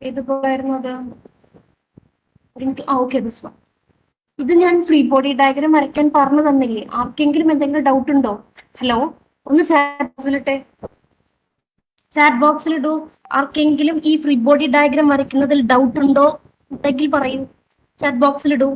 ഏതുപോലായിരുന്നു അത്? Okay, this one. ഇത് ഞാൻ ഫ്രീ ബോഡി ഡയഗ്രാം വരയ്ക്കാൻ പറഞ്ഞു തന്നില്ലേ? ആർക്കെങ്കിലും എന്തെങ്കിലും ഡൗട്ട് ഉണ്ടോ? ഹലോ, ഒന്ന് ചാറ്റ് ബോക്സിലിട്ടെ, ചാറ്റ് ബോക്സിലിടൂ. ആർക്കെങ്കിലും ഈ ഫ്രീ ബോഡി ഡയഗ്രാം വരയ്ക്കുന്നതിൽ ഡൗട്ട് ഉണ്ടോ ഉണ്ടെങ്കിൽ പറയൂ, ചാറ്റ് ബോക്സിലിടൂ.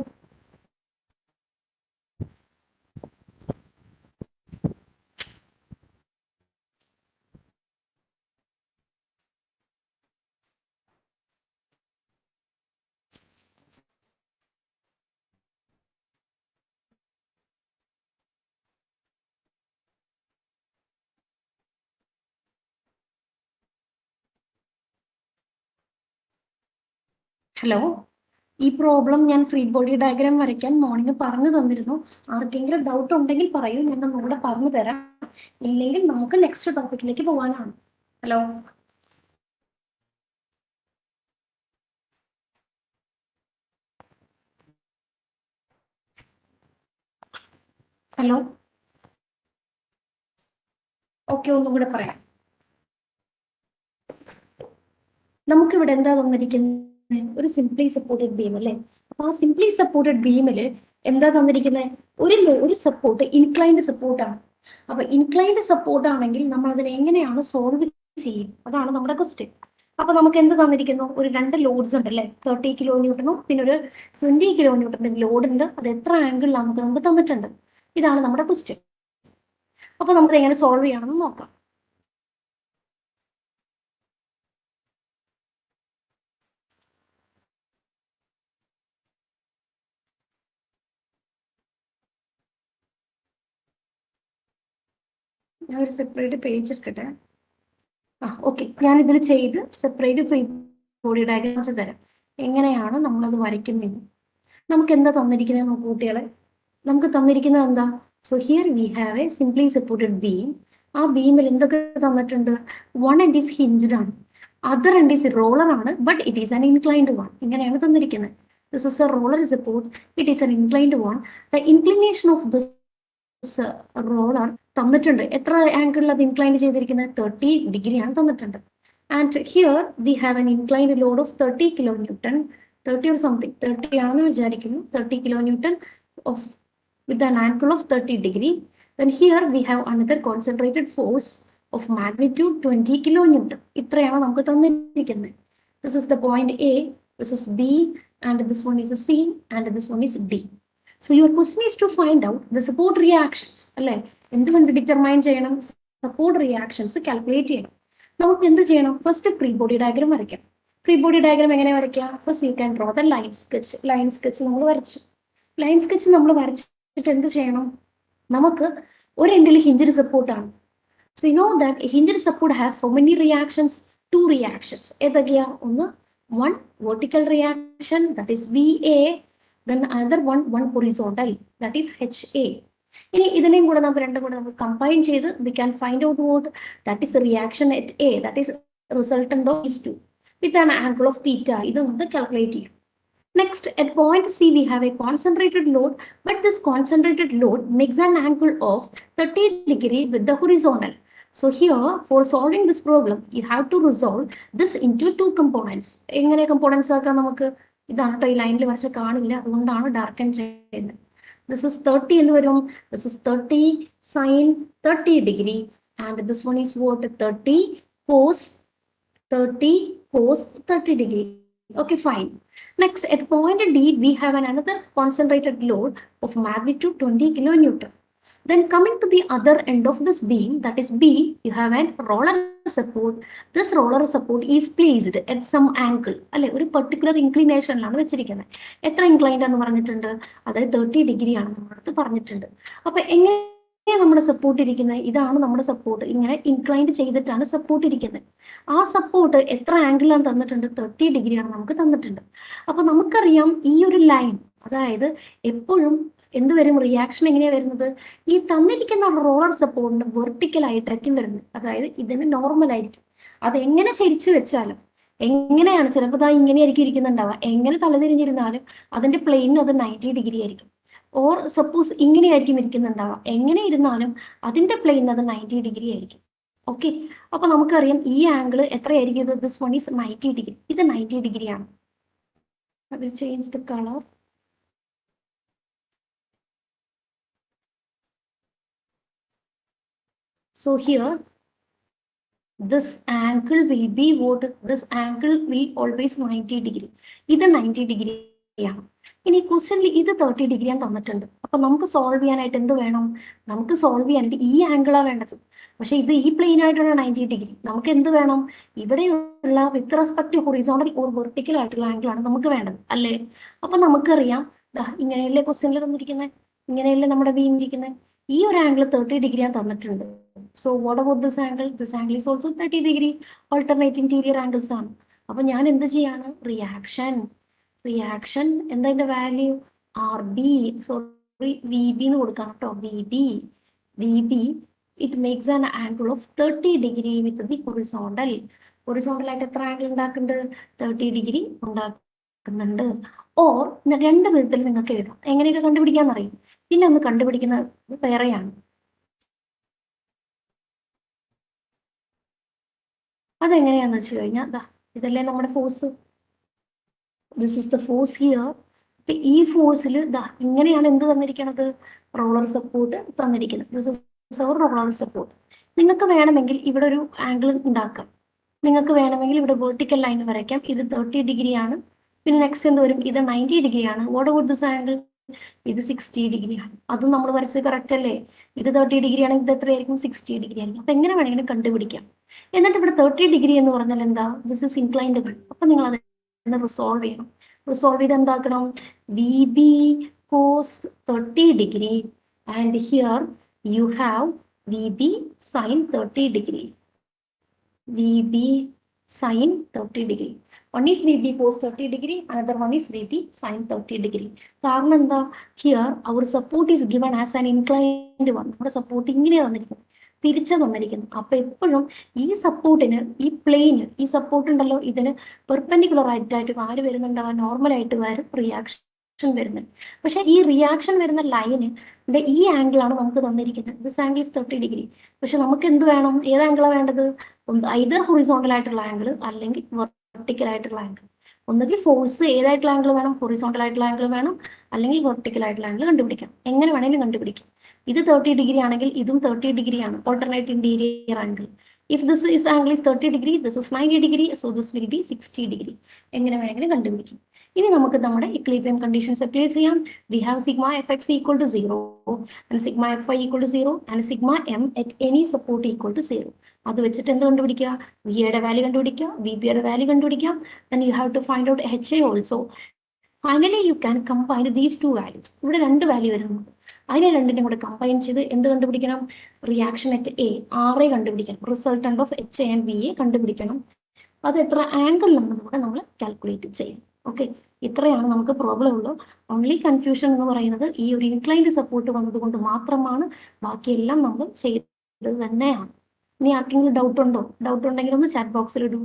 ഹലോ, ഈ പ്രോബ്ലം ഞാൻ ഫ്രീ ബോഡി ഡയഗ്രാം വരയ്ക്കാൻ മോർണിംഗ് പറഞ്ഞു തന്നിരുന്നു. ആർക്കെങ്കിലും ഡൗട്ട് ഉണ്ടെങ്കിൽ പറയൂ, ഞാൻ ഒന്നുകൂടെ പറഞ്ഞു തരാം. ഇല്ലെങ്കിൽ നമുക്ക് നെക്സ്റ്റ് ടോപ്പിക്കിലേക്ക് പോകാനാണ്. ഹലോ, ഹലോ, ഓക്കെ, ഒന്നുകൂടെ പറയാം. നമുക്കിവിടെ എന്താ തന്നിരിക്കുന്നത്? ഒരു സിംപ്ലി സപ്പോർട്ടഡ് ബീം അല്ലേ? അപ്പൊ ആ സിംപ്ലി സപ്പോർട്ടഡ് ബീമില് എന്താ തന്നിരിക്കുന്നത്? ഒരു സപ്പോർട്ട് ഇൻക്ലൈൻഡ് സപ്പോർട്ടാണ്. അപ്പൊ ഇൻക്ലൈൻഡ് സപ്പോർട്ട് ആണെങ്കിൽ നമ്മൾ അതിനെ എങ്ങനെയാണ് സോൾവ് ചെയ്യും? അതാണ് നമ്മുടെ ക്വസ്റ്റ്യൻ. അപ്പൊ നമുക്ക് എന്ത് തന്നിരിക്കുന്നു? ഒരു രണ്ട് ലോഡ്സ് ഉണ്ട് അല്ലേ? 30 കിലോ ന്യൂട്ടണും പിന്നെ ഒരു 20 കിലോ ന്യൂട്ടന്റെ ലോഡ് ഉണ്ട്. അത് എത്ര ആംഗിളിലാണ് നമുക്ക് തന്നിട്ടുണ്ട്. ഇതാണ് നമ്മുടെ ക്വസ്റ്റ്യൻ. അപ്പൊ നമുക്ക് എങ്ങനെ സോൾവ് ചെയ്യണമെന്ന് നോക്കാം. ഞാൻ ഒരു സെപ്പറേറ്റ് പേജ് എടുക്കട്ടെ. ഓക്കെ, ഞാൻ ഇതിൽ ചെയ്ത് സെപ്പറേറ്റ് ഫ്രീ ബോഡി ഡയഗ്രാംസ് തരാം, എങ്ങനെയാണ് നമ്മളത് വരയ്ക്കുന്നത്. നമുക്ക് എന്താ തന്നിരിക്കുന്നത് നോക്കൂ കുട്ടികളെ. നമുക്ക് തന്നിരിക്കുന്നത് എന്താ? So here we have A simply supported beam. ആ ബീമിൽ എന്തൊക്കെ തന്നിട്ടുണ്ട്? വൺ എൻഡ് ഈസ് ഹിഞ്ച്ഡ് ആണ്, അതർ എൻഡ് ഈസ് റോളർ ആണ്, but it is an inclined one. ഇങ്ങനെയാണ് തന്നിരിക്കുന്നത്. This is A roller support, it is an inclined one. The inclination of this roller തന്നിട്ടുണ്ട്. എത്ര ആംഗിളിൽ അത് ഇൻക്ലൈൻ ചെയ്തിരിക്കുന്നത്? 30 ഡിഗ്രിയാണ് തന്നിട്ടുണ്ട്. And here we have an inclined load of 30 kilo newton, 30 or something, 30 ആണെന്ന് വിചാരിക്കുന്നു. 30 kilo newton of with an angle of 30 degree. Then here we have another concentrated force of magnitude 20 kilonewton. ഇത്രയാണ് നമുക്ക് തന്നിരിക്കുന്നത്. This is the point A, this is B, and this one is C, and this one is D. So your question is to find out the support reactions. അല്ലേ? എന്തുകൊണ്ട് determine ചെയ്യണം? Support reactions calculate ചെയ്യണം. നമുക്ക് എന്ത് ചെയ്യണം? First free body diagram വരയ്ക്കാം. Free body diagram എങ്ങനെ വരയ്ക്കാം? First U can draw the line sketch. Line sketch നമ്മൾ വരച്ചു. ലൈൻ സ്കെച്ച് നമ്മൾ വരച്ചിട്ട് എന്ത് ചെയ്യണം? നമുക്ക് ഒരു എൻഡിൽ ഹിഞ്ചഡ് സപ്പോർട്ടാണ്. So you know that hinged support has how many reactions? 2 reactions. ഏതൊക്കെയാ? ഒന്ന് one vertical reaction, that is VA. then another one horizontal, that is HA. ഇനി ഇതിനെയും കൂടെ നമുക്ക് രണ്ടും കൂടെ നമുക്ക് കമ്പൈൻ ചെയ്ത് we can find out what that is reaction at A, that is resultant of these two with an angle of theta. ഇത് നമുക്ക് കാൽക്കുലേറ്റ് ചെയ്യാം. Next, at point C we have a concentrated load, but this concentrated load makes an angle of 30 degree with the horizontal. So here, for solving this problem, you have to resolve this into two components. എങ്ങനെ components ആക്കാം നമുക്ക്? ഇതാണ് കേട്ടോ, ഈ ലൈനിൽ വരച്ച് കാണില്ല, അതുകൊണ്ടാണ് ഡാർക്കൻ ചെയ്യുന്നത്. ദിസ് ഇസ് 30 എന്ന് വരും. This is 30 sin 30 degree, and this one is what? 30 cos 30 cos 30 degree. Okay, fine. Next, at point D, we have another concentrated load of magnitude 20 kilonewton. Then coming to the other end of this beam, that is B, you have a roller support. This roller support is placed at some angle. അല്ലെ, ഒരു particular ഇൻക്ലിനേഷനിലാണ് വെച്ചിരിക്കുന്നത്. എത്ര inclined എന്ന് പറഞ്ഞിട്ടുണ്ട്? അതായത് 30 degree ആണ് നമ്മളടുത്ത് പറഞ്ഞിട്ടുണ്ട്. അപ്പൊ എങ്ങനെ നമ്മുടെ സപ്പോർട്ട് ഇരിക്കുന്നത്? ഇതാണ് നമ്മുടെ സപ്പോർട്ട്. ഇങ്ങനെ ഇൻക്ലൈൻഡ് ചെയ്തിട്ടാണ് സപ്പോർട്ട് ഇരിക്കുന്നത്. ആ സപ്പോർട്ട് എത്ര ആംഗിളാണ് തന്നിട്ടുണ്ട്? 30 ഡിഗ്രിയാണ് നമുക്ക് തന്നിട്ടുണ്ട്. അപ്പൊ നമുക്കറിയാം ഈ ഒരു ലൈൻ, അതായത് എപ്പോഴും എന്ത് വരും? റിയാക്ഷൻ എങ്ങനെയാണ് വരുന്നത്? ഈ തന്നിരിക്കുന്ന റോളർ സപ്പോർട്ടിന് വെർട്ടിക്കൽ ആയിട്ടായിരിക്കും വരുന്നത്. അതായത് ഇതിന് നോർമൽ ആയിരിക്കും. അത് എങ്ങനെ ചരിച്ചു വെച്ചാലും, എങ്ങനെയാണ് ചിലപ്പോൾ ഇങ്ങനെയായിരിക്കും ഇരിക്കുന്നുണ്ടാവുക, എങ്ങനെ തലതിരിഞ്ഞിരുന്നാലും അതിന്റെ പ്ലെയിനും അത് 90 ഡിഗ്രി ആയിരിക്കും. ഓർ സപ്പോസ് ഇങ്ങനെയായിരിക്കും ഇരിക്കുന്നുണ്ടാവുക, എങ്ങനെ ഇരുന്നാലും അതിന്റെ പ്ലെയിൻ അത് 90 ഡിഗ്രി ആയിരിക്കും. ഓക്കെ, അപ്പൊ നമുക്കറിയാം ഈ ആംഗിൾ എത്രയായിരിക്കും? ഇത് ദിസ് വൺ ഈസ് 90 ഡിഗ്രി. ഇത് 90 ഡിഗ്രി ആണ്. I will change the color. So here this angle will be what? This angle will always 90 degree. ഇത് 90 ഡിഗ്രി ആണ്. ഇനി ക്വസ്റ്റ്യനിൽ ഇത് 30 ഡിഗ്രി ആണ് തന്നിട്ടുണ്ട്. അപ്പൊ നമുക്ക് സോൾവ് ചെയ്യാനായിട്ട് എന്ത് വേണം? നമുക്ക് സോൾവ് ചെയ്യാനായിട്ട് ഈ ആംഗിളാണ് വേണ്ടത്. പക്ഷെ ഇത് ഈ പ്ലെയിൻ ആയിട്ടാണ് 90 ഡിഗ്രി. നമുക്ക് എന്ത് വേണം? ഇവിടെയുള്ള with respect horizontal or vertical ആയിട്ടുള്ള ആംഗിൾ ആണ് നമുക്ക് വേണ്ടത്, അല്ലേ? അപ്പൊ നമുക്കറിയാം, ഇങ്ങനെയല്ലേ ക്വസ്റ്റ്യനിൽ തന്നിരിക്കുന്നത്, ഇങ്ങനെയല്ലേ നമ്മുടെ ബീം ഇരിക്കുന്നത്. ഈ ഒരു ആംഗിൾ 30 ഡിഗ്രി ആണ് തന്നിട്ടുണ്ട്. So what about this angle? This angle is also 30 degree. Alternate interior angles ആണ്. അപ്പൊ ഞാൻ എന്ത് ചെയ്യാണ്? റിയാക്ഷൻ എന്താ അതിന്റെ value? R B, sorry V B എന്ന് കൊടുക്കണം കേട്ടോ. V B it makes an angle of 30 degree with the horizontal. Horizontal ആയിട്ട് എത്ര ആംഗിൾ ഉണ്ടാക്കുന്നുണ്ട്? 30 ഡിഗ്രി ഉണ്ടാക്കുന്നുണ്ട്. ഓർ രണ്ട് വിധത്തിൽ നിങ്ങൾക്ക് എഴുതാം. എങ്ങനെയൊക്കെ കണ്ടുപിടിക്കാന്നറിയും. പിന്നെ ഒന്ന് കണ്ടുപിടിക്കുന്നത് വേറെയാണ്. അതെങ്ങനെയാന്ന് വെച്ച് കഴിഞ്ഞാൽ ഇതല്ലേ നമ്മുടെ force. This is the force here. അപ്പൊ ഈ ഫോഴ്സിൽ ഇങ്ങനെയാണ് എന്ത് തന്നിരിക്കുന്നത്? റോളർ സപ്പോർട്ട് തന്നിരിക്കുന്നത്. This is our roller support. നിങ്ങൾക്ക് വേണമെങ്കിൽ ഇവിടെ ഒരു ആംഗിൾ ഉണ്ടാക്കാം. നിങ്ങൾക്ക് വേണമെങ്കിൽ ഇവിടെ വെർട്ടിക്കൽ ലൈൻ വരയ്ക്കാം. ഇത് 30 ഡിഗ്രി ആണ്. പിന്നെ നെക്സ്റ്റ് എന്ത് വരും? ഇത് 90 ഡിഗ്രി ആണ്. What about this angle? ഇത് 60 ഡിഗ്രി ആണ്. അതും നമ്മൾ വരച്ചത് കറക്റ്റ് അല്ലേ? ഇത് 30 ഡിഗ്രി ആണെങ്കിൽ ഇത് എത്രയായിരിക്കും? 60 ഡിഗ്രി ആയിരിക്കും. അപ്പൊ എങ്ങനെ വേണമെങ്കിലും കണ്ടുപിടിക്കാം. എന്നിട്ട് ഇവിടെ 30 ഡിഗ്രി എന്ന് പറഞ്ഞാൽ എന്താ? ദിസ് ഇസ് ഇൻക്ലൈൻഡബിൾ. അപ്പൊ നിങ്ങൾ അത് റിസോൾവ് ചെയ്യണം. റിസോൾവ് ചെയ്ത് എന്താക്കണം? V B cos 30 degree and here you have V B sine 30 degree. VB sin 30 degree. One is VB cos 30 degree, another one is VB sin 30 degree. കാരണം എന്താ? Here our support is given as an inclined one. നമ്മുടെ support ഇങ്ങനെ തന്നിരിക്കുന്നു, തിരിച്ചു തന്നിരിക്കുന്നു. അപ്പൊ എപ്പോഴും ഈ സപ്പോർട്ടിന്, ഈ പ്ലെയിന്, ഈ സപ്പോർട്ട് ഉണ്ടല്ലോ, ഇതിന് പെർപെൻഡിക്കുലർ ആയിട്ട് ആര് വരുന്നുണ്ടാവാൻ? നോർമൽ ആയിട്ട് വരും റിയാക്ഷൻ വരുന്നുണ്ട്. പക്ഷെ ഈ റിയാക്ഷൻ വരുന്ന ലൈന് ഈ ആംഗിൾ ആണ് നമുക്ക് തന്നിരിക്കുന്നത്. This angle is 30 degree. പക്ഷെ നമുക്ക് എന്ത് വേണം? ഏത് ആംഗിളാണ് വേണ്ടത്? ഐദർ ഹൊറിസോണ്ടൽ ആയിട്ടുള്ള ആംഗിൾ അല്ലെങ്കിൽ വെർട്ടിക്കൽ ആയിട്ടുള്ള ആംഗിൾ. ഒന്നുകിൽ ഫോഴ്സ് ഏതായിട്ടുള്ള ആംഗിൾ വേണം? ഹൊറിസോണ്ടൽ ആയിട്ടുള്ള ആംഗിൾ വേണം, അല്ലെങ്കിൽ വെർട്ടിക്കൽ ആയിട്ടുള്ള ആംഗിൾ കണ്ടുപിടിക്കണം. എങ്ങനെ വേണമെങ്കിലും കണ്ടുപിടിക്കാം. ഇത് 30 ഡിഗ്രി ആണെങ്കിൽ ഇതും 30 ഡിഗ്രി ആണ്. Alternate interior angle. If this is angle is 30 degree, this is 90 degree, so this will be 60 degree. എങ്ങനെ വേണമെങ്കിലും കണ്ടുപിടിക്കും. ഇനി നമുക്ക് നമ്മുടെ ഇക്വിലിബ്രിയം കണ്ടീഷൻസ് അപ്ലൈ ചെയ്യാം. We have sigma F X equal to 0 and sigma F I equal to 0 and sigma M at any support equal to 0. അത് വെച്ചിട്ട് എന്ത് കണ്ടുപിടിക്കുക? വിയുടെ വാല്യൂ കണ്ടുപിടിക്കുക, വി ബിയുടെ വാല്യൂ കണ്ടുപിടിക്കാം. then you have to find out HA also. Finally you can combine these two values. ഇവിടെ രണ്ട് വാല്യൂ വരുന്നുണ്ട്. അതിനെ രണ്ടിനും കൂടെ കമ്പൈൻ ചെയ്ത് എന്ത് കണ്ടുപിടിക്കണം? Reaction at A, R A കണ്ടുപിടിക്കണം. Resultant of H A and V A കണ്ടുപിടിക്കണം. അത് എത്ര ആംഗിളിലാണെന്ന് കൂടെ നമ്മൾ കാൽക്കുലേറ്റ് ചെയ്യും. ഓക്കെ, ഇത്രയാണ് നമുക്ക് പ്രോബ്ലം ഉള്ളൂ. ഓൺലി കൺഫ്യൂഷൻ എന്ന് പറയുന്നത് ഈ ഒരു ഇൻക്ലൈൻഡ് സപ്പോർട്ട് വന്നതുകൊണ്ട് മാത്രമാണ്. ബാക്കിയെല്ലാം നമ്മൾ ചെയ്തത് തന്നെയാണ്. ഇനി ആർക്കെങ്കിലും ഡൗട്ട് ഉണ്ടോ? ഡൗട്ട് ഉണ്ടെങ്കിൽ ഒന്ന് ചാറ്റ് ബോക്സിൽ ഇടൂ.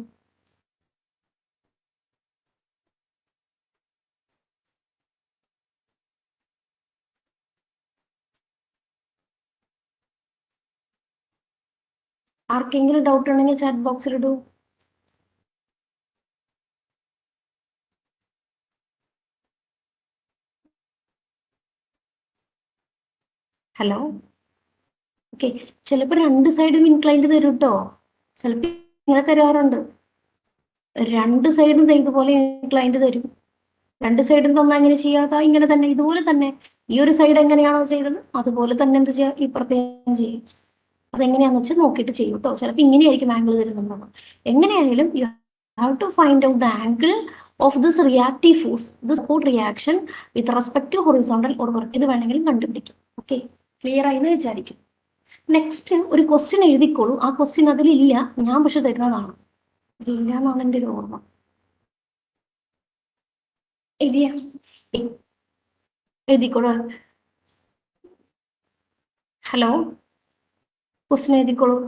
ആർക്കെങ്കിലും ഡൗട്ട് ഉണ്ടെങ്കിൽ ചാറ്റ് ബോക്സിൽ ഇടൂ. ഹലോ. ഓക്കെ, ചിലപ്പോൾ രണ്ട് സൈഡും ഇൻക്ലൈൻഡ് തരും കേട്ടോ. ചിലപ്പോൾ ഇങ്ങനെ തരാറുണ്ട്. രണ്ട് സൈഡും ഇതുപോലെ ഇൻക്ലൈൻഡ് തരും. രണ്ട് സൈഡും തന്നാൽ അങ്ങനെ ചെയ്യാതെ ഇങ്ങനെ തന്നെ, ഇതുപോലെ തന്നെ ഈ ഒരു സൈഡ് എങ്ങനെയാണോ ചെയ്തത് അതുപോലെ തന്നെ എന്ത് ചെയ്യുക? ഇപ്പുറത്തേക്കും ചെയ്യും. അതെങ്ങനെയാന്ന് വെച്ചാൽ നോക്കിയിട്ട് ചെയ്യും കേട്ടോ. ചിലപ്പോൾ ഇങ്ങനെയായിരിക്കും ആംഗിൾ തരുന്നുണ്ടാവുക. എങ്ങനെയായാലും you have to find out the angle of this reactive force, this support reaction with respect to horizontal or vertical. ഇത് വേണമെങ്കിലും കണ്ടുപിടിക്കും. ഓക്കെ, ക്ലിയർ ആയി എന്ന് വിചാരിക്കും. നെക്സ്റ്റ് ഒരു ക്വസ്റ്റ്യൻ എഴുതിക്കോളൂ. ആ ക്വസ്റ്റ്യൻ അതിലില്ല, ഞാൻ പക്ഷെ തരുന്നതാണ്. ഇല്ല എന്നാണ് എൻ്റെ ഒരു ഓർമ്മ. എഴുതിയ എഴുതിക്കോളൂ. ഹലോ, ക്വസ്റ്റ്യൻ എഴുതിക്കോളൂ.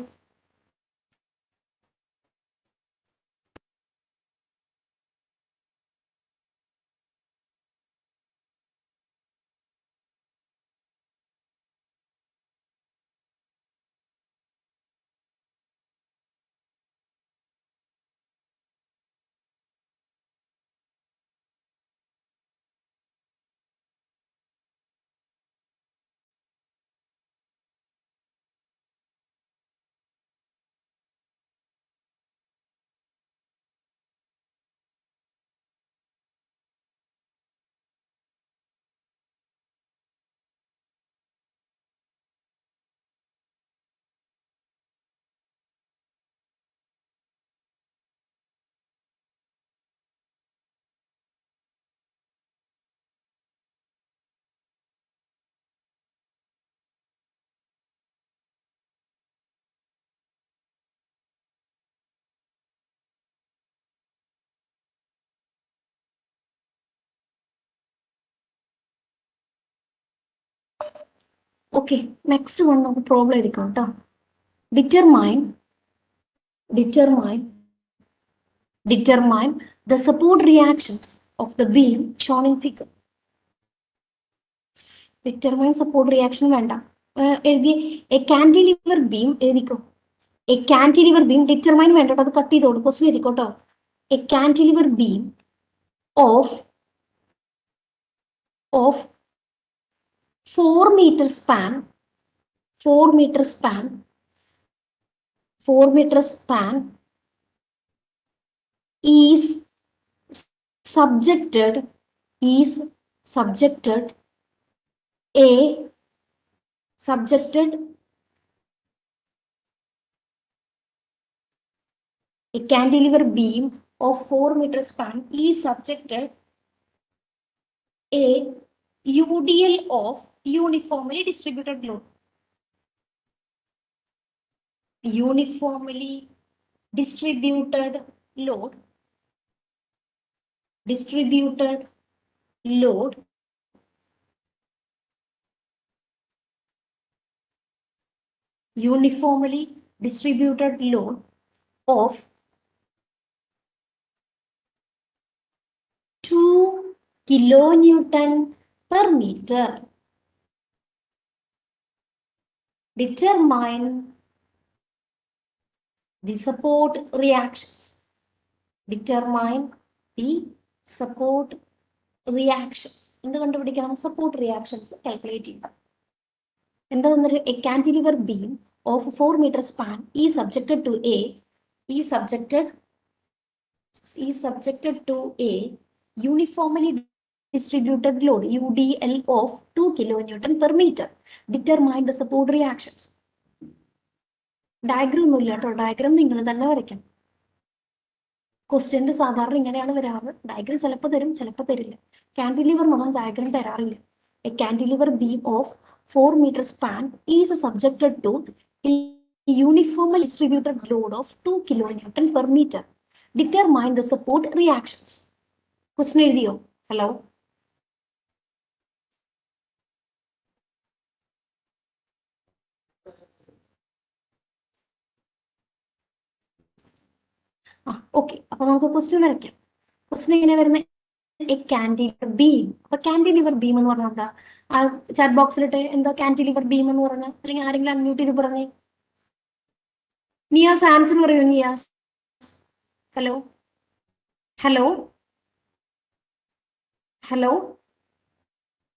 ഓക്കെ, നെക്സ്റ്റ് വൺ നമുക്ക് പ്രോബ്ലം എഴുതിക്കാം കേട്ടോ. Determine the support reactions of the beam shown in figure. Determine support reaction വേണ്ട, എഴുതി എ കാന്റിലിവർ ബീം എഴുതിക്കോ. എ കാന്റിലിവർ ബീം ഡിറ്റർമൈൻ വേണ്ട, അത് കട്ട് ചെയ്തോളൂ. ക്വസ്റ്റ്യൻ എഴുതിക്കോട്ടോ. A cantilever beam of 4 meter span 4 meter span is subjected a cantilever beam of 4 meter span is subjected a UDL of uniformly distributed load. Uniformly distributed load uniformly distributed load of 2 kilonewton per meter. Determine the support reactions. എന്ത് കണ്ടുപിടിക്കണം? Support reactions calculate ചെയ്യണം. എന്താ തന്നിട്ട്? A cantilever beam of 4 meter span is subjected to a uniformly distributed load UDL of 2 kilonewton per meter. Determine the support reactions. Diagram ഒന്നുമില്ല കേട്ടോ, diagram നിങ്ങൾ തന്നെ വരയ്ക്കണം. ക്വസ്റ്റ്യൻ്റെ സാധാരണ ഇങ്ങനെയാണ് വരാറ്. ഡയഗ്രം ചിലപ്പോൾ തരും, ചിലപ്പോൾ തരില്ല. കാന്റിലിവർ നമ്മൾ ഡയഗ്രം തരാറില്ല. A cantilever beam of 4 meter span is subjected to a uniformly distributed load of 2 kilonewton per meter. Determine the support reactions. Question എഴുതിയോ? Hello, okay. അപ്പൊ നമുക്ക് ക്വസ്റ്റ്യൻ വരയ്ക്കാം. ക്വസ്റ്റ്യൻ എങ്ങനെ വരുന്നത്? A cantilever beam. അപ്പൊ cantilever beam എന്ന് പറഞ്ഞാൽ എന്താ? ആ ചാറ്റ് ബോക്സിലിട്ട് എന്താ കാന്റിലിവർ ബീം എന്ന് പറഞ്ഞാൽ, അല്ലെങ്കിൽ ആരെങ്കിലും അൺമ്യൂട്ട് ചെയ്ത് പറഞ്ഞേ. നിയാസ് ആൻസർ പറയൂ. Niyas, hello hello hello,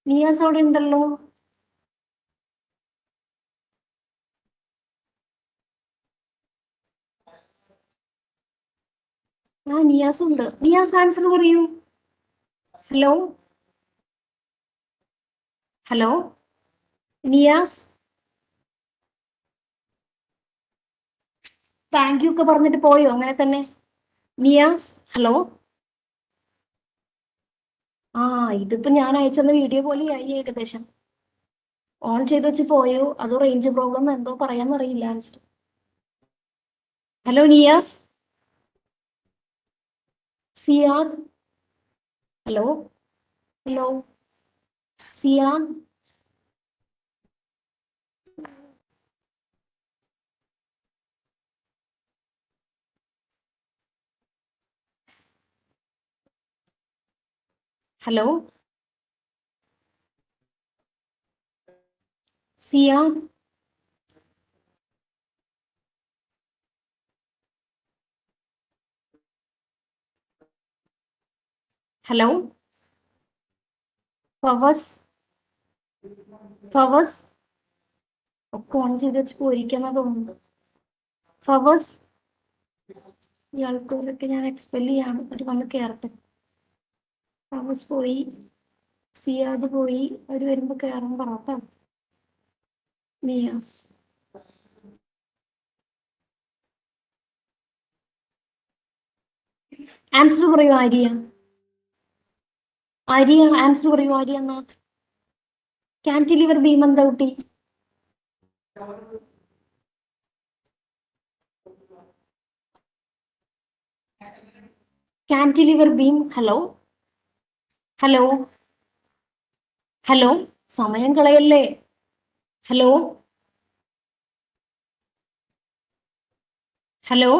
Niyas അവിടെ ഉണ്ടല്ലോ. നിയാസ് ഉണ്ട്. നിയാസ് ആൻസർ പറയൂ. Hello hello, Niyas thank you ഒക്കെ പറഞ്ഞിട്ട് പോയോ? അങ്ങനെ തന്നെ. നിയാസ് ഹലോ. ഇതിപ്പോ ഞാൻ അയച്ചെന്ന വീഡിയോ പോലെ ആയി ഏകദേശം. ഓൺ ചെയ്ത് വെച്ച് പോയോ, അതോ റേഞ്ച് പ്രോബ്ലം എന്തോ പറയാന്നറിയില്ല ആൻസർ. ഹലോ നിയാസ്, സിയാൻ, ഹലോ ഹലോ സിയാൻ, ഹലോ സിയാൻ, ഹലോ ഫവസ്, ഫവസ് ഒക്കെ ഓൺ ചെയ്ത് വെച്ച് പോയിരിക്കുന്ന തോന്നുന്നു. ഫവസ്, ഇയാൾക്കൊക്കെ ഞാൻ എക്സ്പെൽ ചെയ്യാണ്. ഒരു വന്ന് കയറട്ടെ. ഫവസ് പോയി, സിയാദ് പോയി. അവർ വരുമ്പോ കയറാൻ പറയട്ടോ. നിയാസ്, ആൻസർ പറയൂ. ആര്യ, ആൻസർ പറയൂ. ആര്യനാഥ്, കാന്റിലിവർ ബീം എന്താ കുട്ടി? Cantilever beam. Hello hello hello, സമയം കളയല്ലേ. Hello hello.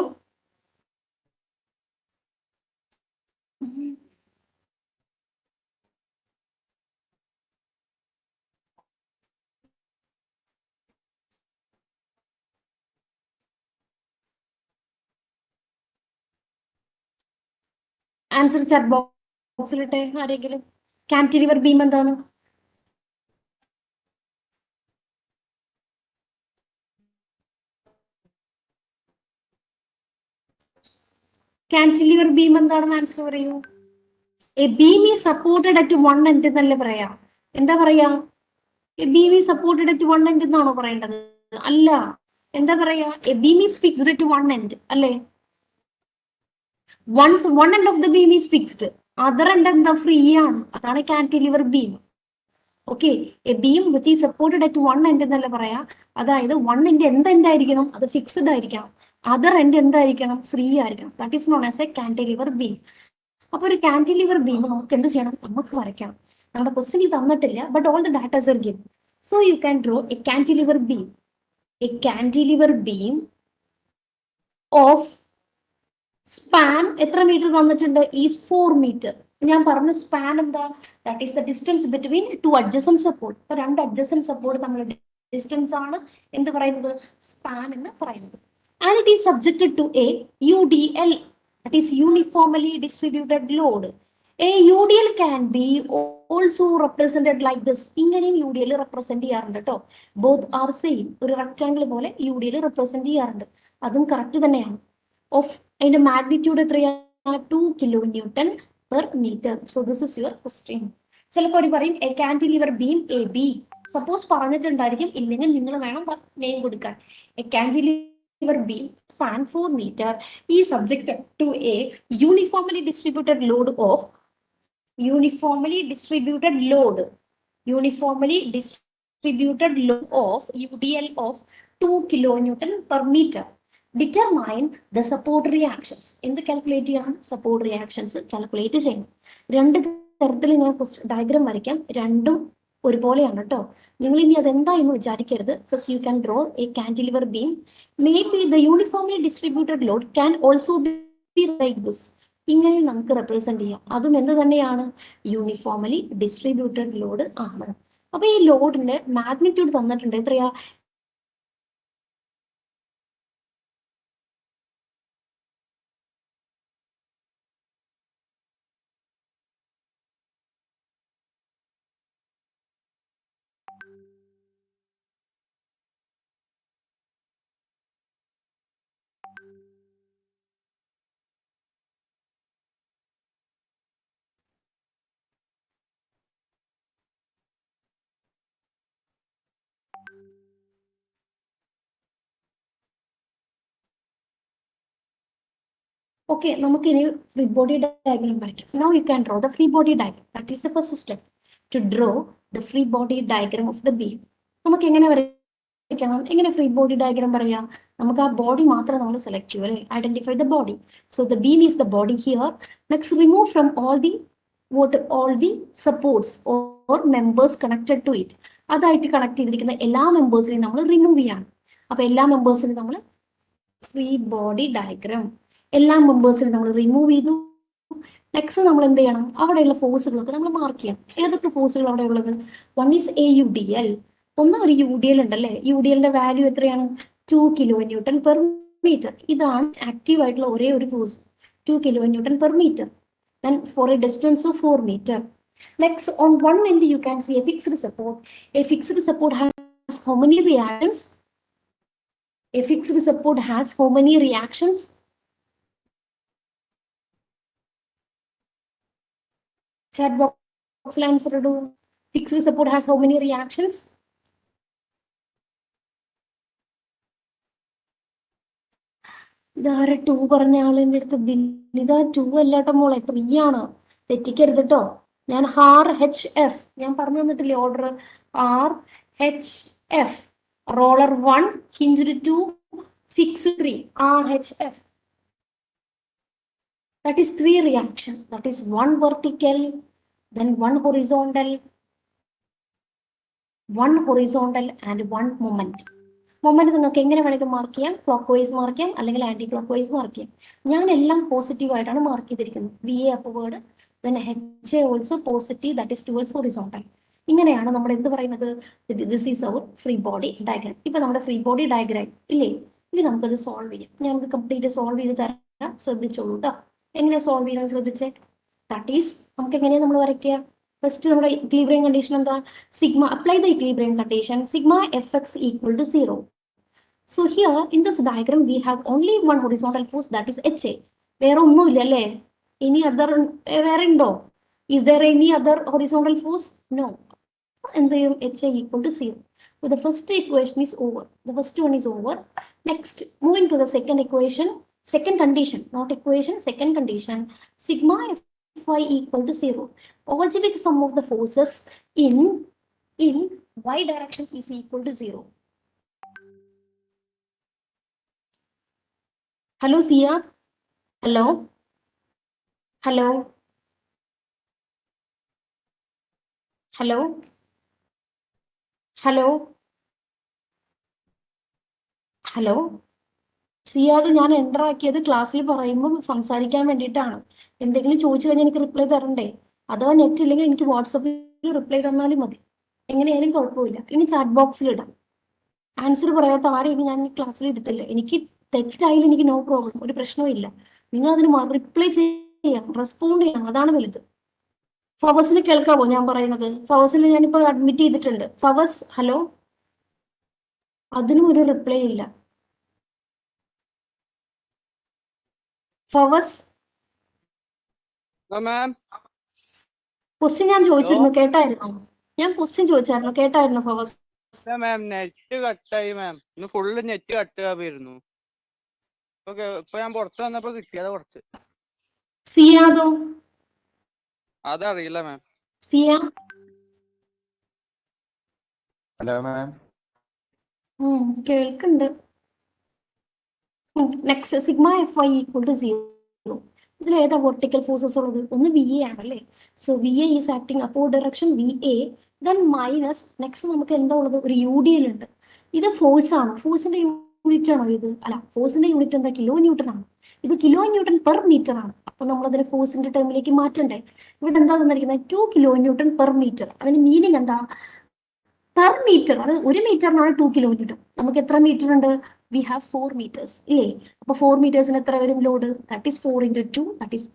ആൻസർ ചാറ്റ് ബോക്സിലിട്ടെ ആരെങ്കിലും. കാന്റിലിവർ ബീം എന്താണ്? കാന്റിലിവർ ബീം എന്താണെന്ന് ആൻസർ പറയൂ. A beam is supported at one end എന്നല്ലേ പറയാ? എന്താ പറയാ? A beam is supported at one end എന്നാണോ പറയേണ്ടത്? അല്ല. എന്താ പറയാ? A beam is fixed at one end അല്ലേ? Once one end of the beam is fixed, other end എന്താ? ഫ്രീ ആണ്. അതാണ് cantilever beam. Okay. A beam which is supported at one end എന്നല്ല പറയാ. അതായത് വൺ എൻഡ് എന്ത് end ആയിരിക്കണം? അത് ഫിക്സ്ഡ് ആയിരിക്കണം. അതർ എൻഡ് എന്തായിരിക്കണം? ഫ്രീ ആയിരിക്കണം. That is known as A cantilever beam. അപ്പൊ ഒരു കാന്റിലിവർ ബീം നമുക്ക് എന്ത് ചെയ്യണം? നമുക്ക് വരയ്ക്കണം. നമ്മുടെ ക്വസ്റ്റ്യനിൽ തന്നിട്ടില്ല, but all the datas are given. So you can draw a cantilever beam. A cantilever beam of span എത്ര മീറ്റർ തന്നിട്ടുണ്ട്? Is 4 meter. ഞാൻ പറഞ്ഞ സ്പാൻ എന്താ? That is the distance between two adjacent support. ഇപ്പൊ രണ്ട് അഡ്ജസന്റ് സപ്പോർട്ട് തമ്മിലുള്ള distance ആണ് എന്ത് പറയുന്നത്? സ്പാൻ എന്ന് പറയുന്നത്. And it is subjected to a UDL, that is uniformly distributed load. A UDL can be also represented like this. ഇങ്ങനെയും UDL represent ചെയ്യാറുണ്ട് കേട്ടോ. Both are same. ഒരു റെക്ടാംഗിൾ പോലെ UDL റെപ്രസെന്റ് ചെയ്യാറുണ്ട്. അതും കറക്റ്റ് തന്നെയാണ്. ഓഫ് അതിന്റെ മാഗ്നിറ്റ്യൂഡ് എത്രയാണ്? 2 kilo newton per metre. So this is your question. ചിലപ്പോൾ അവർ പറയും a cantilever beam A B. Suppose പറഞ്ഞിട്ടുണ്ടായിരിക്കും, ഇല്ലെങ്കിൽ നിങ്ങൾ വേണം നെയിം കൊടുക്കാൻ. A cantilever beam span 4 meter is subjected to a uniformly distributed load of uniformly distributed load of UDL of 2 kilonewton per meter. Determine the support reactions. എന്ത് calculate ചെയ്യണം? Support reactions calculate ചെയ്യണം. രണ്ട് തരത്തിൽ ഞാൻ diagram വരയ്ക്കാം. രണ്ടും ഒരുപോലെയാണ് കേട്ടോ. നിങ്ങൾ ഇനി അതെന്താ എന്ന് വിചാരിക്കരുത്. First U can draw a cantilever beam. May be the uniformly distributed load can also be like this. ഇങ്ങനെ നമുക്ക് റെപ്രസെന്റ് ചെയ്യാം. അതും എന്ത് തന്നെയാണ്? യൂണിഫോംലി ഡിസ്ട്രിബ്യൂട്ടഡ് ലോഡ് ആണ്. അപ്പൊ ഈ ലോഡിന്റെ മാഗ്നിറ്റ്യൂഡ് തന്നിട്ടുണ്ട്. എത്രയാ? ഓക്കെ, നമുക്ക് ഇനി ഫ്രീ ബോഡി ഡയഗ്രം വരയ്ക്കാം. Now you can draw the free body diagram. That is the first step to draw the free body diagram of the beam. നമുക്ക് എങ്ങനെ വരയ്ക്കണം? എങ്ങനെ ഫ്രീ ബോഡി ഡയഗ്രം പറയാം? നമുക്ക് ആ ബോഡി മാത്രം നമ്മൾ സെലക്ട് ചെയ്യും അല്ലേ? Identify the body. So the beam is the body here. Next remove from all the supports or members connected to it. അതായിട്ട് കണക്ട് ചെയ്തിരിക്കുന്ന എല്ലാ മെമ്പേഴ്സിനെയും നമ്മൾ റിമൂവ് ചെയ്യാണ്. അപ്പൊ എല്ലാ മെമ്പേഴ്സിനും നമ്മൾ ഫ്രീ ബോഡി ഡയഗ്രം, എല്ലാ മെമ്പേഴ്സിനും നമ്മൾ റിമൂവ് ചെയ്തു. നെക്സ്റ്റ് നമ്മൾ എന്ത് ചെയ്യണം? അവിടെയുള്ള ഫോഴ്സുകളൊക്കെ നമ്മൾ മാർക്ക് ചെയ്യണം. ഏതൊക്കെ ഫോഴ്സുകൾ അവിടെ ഉള്ളത്? One is AUDL. ഒന്ന് ഒരു UDL ഉണ്ടല്ലേ? UDLന്റെ വാല്യൂ എത്രയാണ്? 2 കിലോ ന്യൂട്ടൺ പെർ മീറ്റർ. ഇതാണ് ആക്റ്റീവ് ആയിട്ടുള്ള ഒരേ ഒരു force, 2 kilo newton per meter. Then for a distance of 4 meter. Next, on one end you can see a fixed support. A fixed support has how many reactions? A fixed support has how many reactions? Chat box answer do. Fixed support has how many reactions? ഇതാരെ 2 പറഞ്ഞ ആളിന്റെ അടുത്ത്? ബിനിത 2 അല്ലാട്ടോ മോളെ, 3 ആണ്. തെറ്റിക്കരുത് കേട്ടോ. ഞാൻ RHF ഞാൻ പറഞ്ഞു തന്നിട്ടില്ലേ order? RHF, roller 1, hinged 2, fix 3. RHF, that is 3 reaction. That is one vertical, then one horizontal, 1 horizontal and 1 moment. Moment നിങ്ങൾക്ക് എങ്ങനെ വേണമെങ്കിലും മാർക്ക് ചെയ്യാം, ക്ലോക്ക് വൈസ് മാർക്ക് ചെയ്യാം അല്ലെങ്കിൽ ആന്റി ക്ലോക്ക് വൈസ് മാർക്ക് ചെയ്യാം. ഞാൻ എല്ലാം പോസിറ്റീവ് ആയിട്ടാണ് മാർക്ക് ചെയ്തിരിക്കുന്നത്. V A upward, then H A also positive, that is towards horizontal. ഇങ്ങനെയാണ് നമ്മൾ എന്ത് പറയുന്നത്, this is our free body diagram. ഇപ്പൊ നമ്മുടെ ഫ്രീ ബോഡി ഡയഗ്രാം ഇല്ലേ, ഇനി നമുക്കത് സോൾവ് ചെയ്യാം. ഞാനത് കംപ്ലീറ്റ് സോൾവ് ചെയ്ത് തരാം, ശ്രദ്ധിച്ചോളൂ കേട്ടോ. എങ്ങനെ സോൾവ് ചെയ്യാൻ ശ്രദ്ധിച്ചേ. ദാറ്റ് ഈസ് നമുക്ക് എങ്ങനെയാണ് നമ്മൾ വരയ്ക്കുക. ഫസ്റ്റ് നമ്മുടെ ഇക്വിലിബ്രിയം കണ്ടീഷൻ എന്താ, sigma apply the equilibrium condition, sigma F X equal to 0. So here in this diagram we have only one horizontal force, that is HA. വേറെ ഒന്നുമില്ല അല്ലേ? Any other വേറെ ഉണ്ടോ? Is there any other horizontal force? No. എന്ത് ചെയ്യും? HA equal to 0. So the first equation is over. The first one is over. Next, moving to the second equation, second condition, not equation, second condition. Sigma Fy equal to 0. Algebraic sum of the forces in y direction is equal to 0. Hello, Sia. Hello. Hello. Hello. Hello. Hello Ziyad, ഞാൻ enter ആക്കിയത് ക്ലാസ്സിൽ പറയുമ്പോൾ സംസാരിക്കാൻ വേണ്ടിയിട്ടാണ്. എന്തെങ്കിലും ചോദിച്ചു കഴിഞ്ഞാൽ എനിക്ക് റിപ്ലൈ തരണ്ടേ? അഥവാ നെറ്റ് ഇല്ലെങ്കിൽ എനിക്ക് വാട്സപ്പിൽ റിപ്ലൈ തന്നാലും മതി, എങ്ങനെയായാലും കുഴപ്പമില്ല. ഇനി ചാറ്റ് ബോക്സിൽ ഇടാം. ആൻസർ പറയാത്ത ആരെയും ഞാൻ ക്ലാസ്സിൽ ഇരുത്തില്ല. എനിക്ക് തെറ്റായാലും എനിക്ക് നോ പ്രോബ്ലം, ഒരു പ്രശ്നവും. നിങ്ങൾ അതിന് റിപ്ലൈ ചെയ്യണം, റെസ്പോണ്ട് ചെയ്യണം, അതാണ് വലുത്. ഫവസിന് കേൾക്കാവോ ഞാൻ പറയുന്നത്? ഫവസിന് ഞാനിപ്പോ അഡ്മിറ്റ് ചെയ്തിട്ടുണ്ട്. ഫവസ്, ഹലോ. അതിനും ഒരു റിപ്ലൈ ഇല്ല. ഫവസ്, ക്വസ്റ്റ്യൻ ഞാൻ ചോദിച്ചിരുന്നു, കേട്ടായിരുന്നോ? ഞാൻ ക്വസ്റ്റ്യൻ ചോദിച്ചായിരുന്നു, കേട്ടായിരുന്നു ഫവസ്? മാം നെറ്റ് കട്ടായി മാം, ഇന്ന് ഫുള്ള് നെറ്റ് കട്ടായിരുന്നു. ഇപ്പൊ ഞാൻ പുറത്ത് വന്നപ്പോ കിട്ടിയതാ കുറച്ച്. സിയാദോ? അതറിയില്ല മാം. സിയ, ഹലോ മാം. കേൾക്കുന്നുണ്ട്. Next, sigma F I equal to 0. ഇതിൽ ഏതാ വെർട്ടിക്കൽ ഫോഴ്സസ് ഉള്ളത്? ഒന്ന് വി എ ആണല്ലേ. So V A is acting upward direction V A, then minus next നമുക്ക് എന്താ ഉള്ളത്, ഒരു യു ഡി എൽ ഉണ്ട്. ഇത് ഫോഴ്സ് ആണ്. ഫോഴ്സിന്റെ യൂണിറ്റ് ആണോ ഇത്? അല്ല, ഫോഴ്സിന്റെ യൂണിറ്റ് എന്താ, കിലോ ന്യൂട്ടൺ ആണ്. ഇത് കിലോ ന്യൂട്ടൺ പെർ മീറ്റർ ആണ്. അപ്പൊ നമ്മൾ അതിനെ ഫോഴ്സിന്റെ ടേമിലേക്ക് മാറ്റണ്ടേ? ഇവിടെ എന്താ തന്നിരിക്കുന്നത്, 2 കിലോ ന്യൂട്ടൺ പെർ മീറ്റർ. അതിന് മീനിങ് എന്താ, പെർ മീറ്റർ. അത് ഒരു മീറ്ററിനാണ് 2 കിലോ ന്യൂട്ടൺ. നമുക്ക് എത്ര മീറ്റർ ഉണ്ട്? വി ഹാവ് 4 മീറ്റേഴ്സ് ഇല്ലേ. അപ്പൊ 4 മീറ്റേഴ്സിന് എത്ര വരും load? That is 4 into 2, that is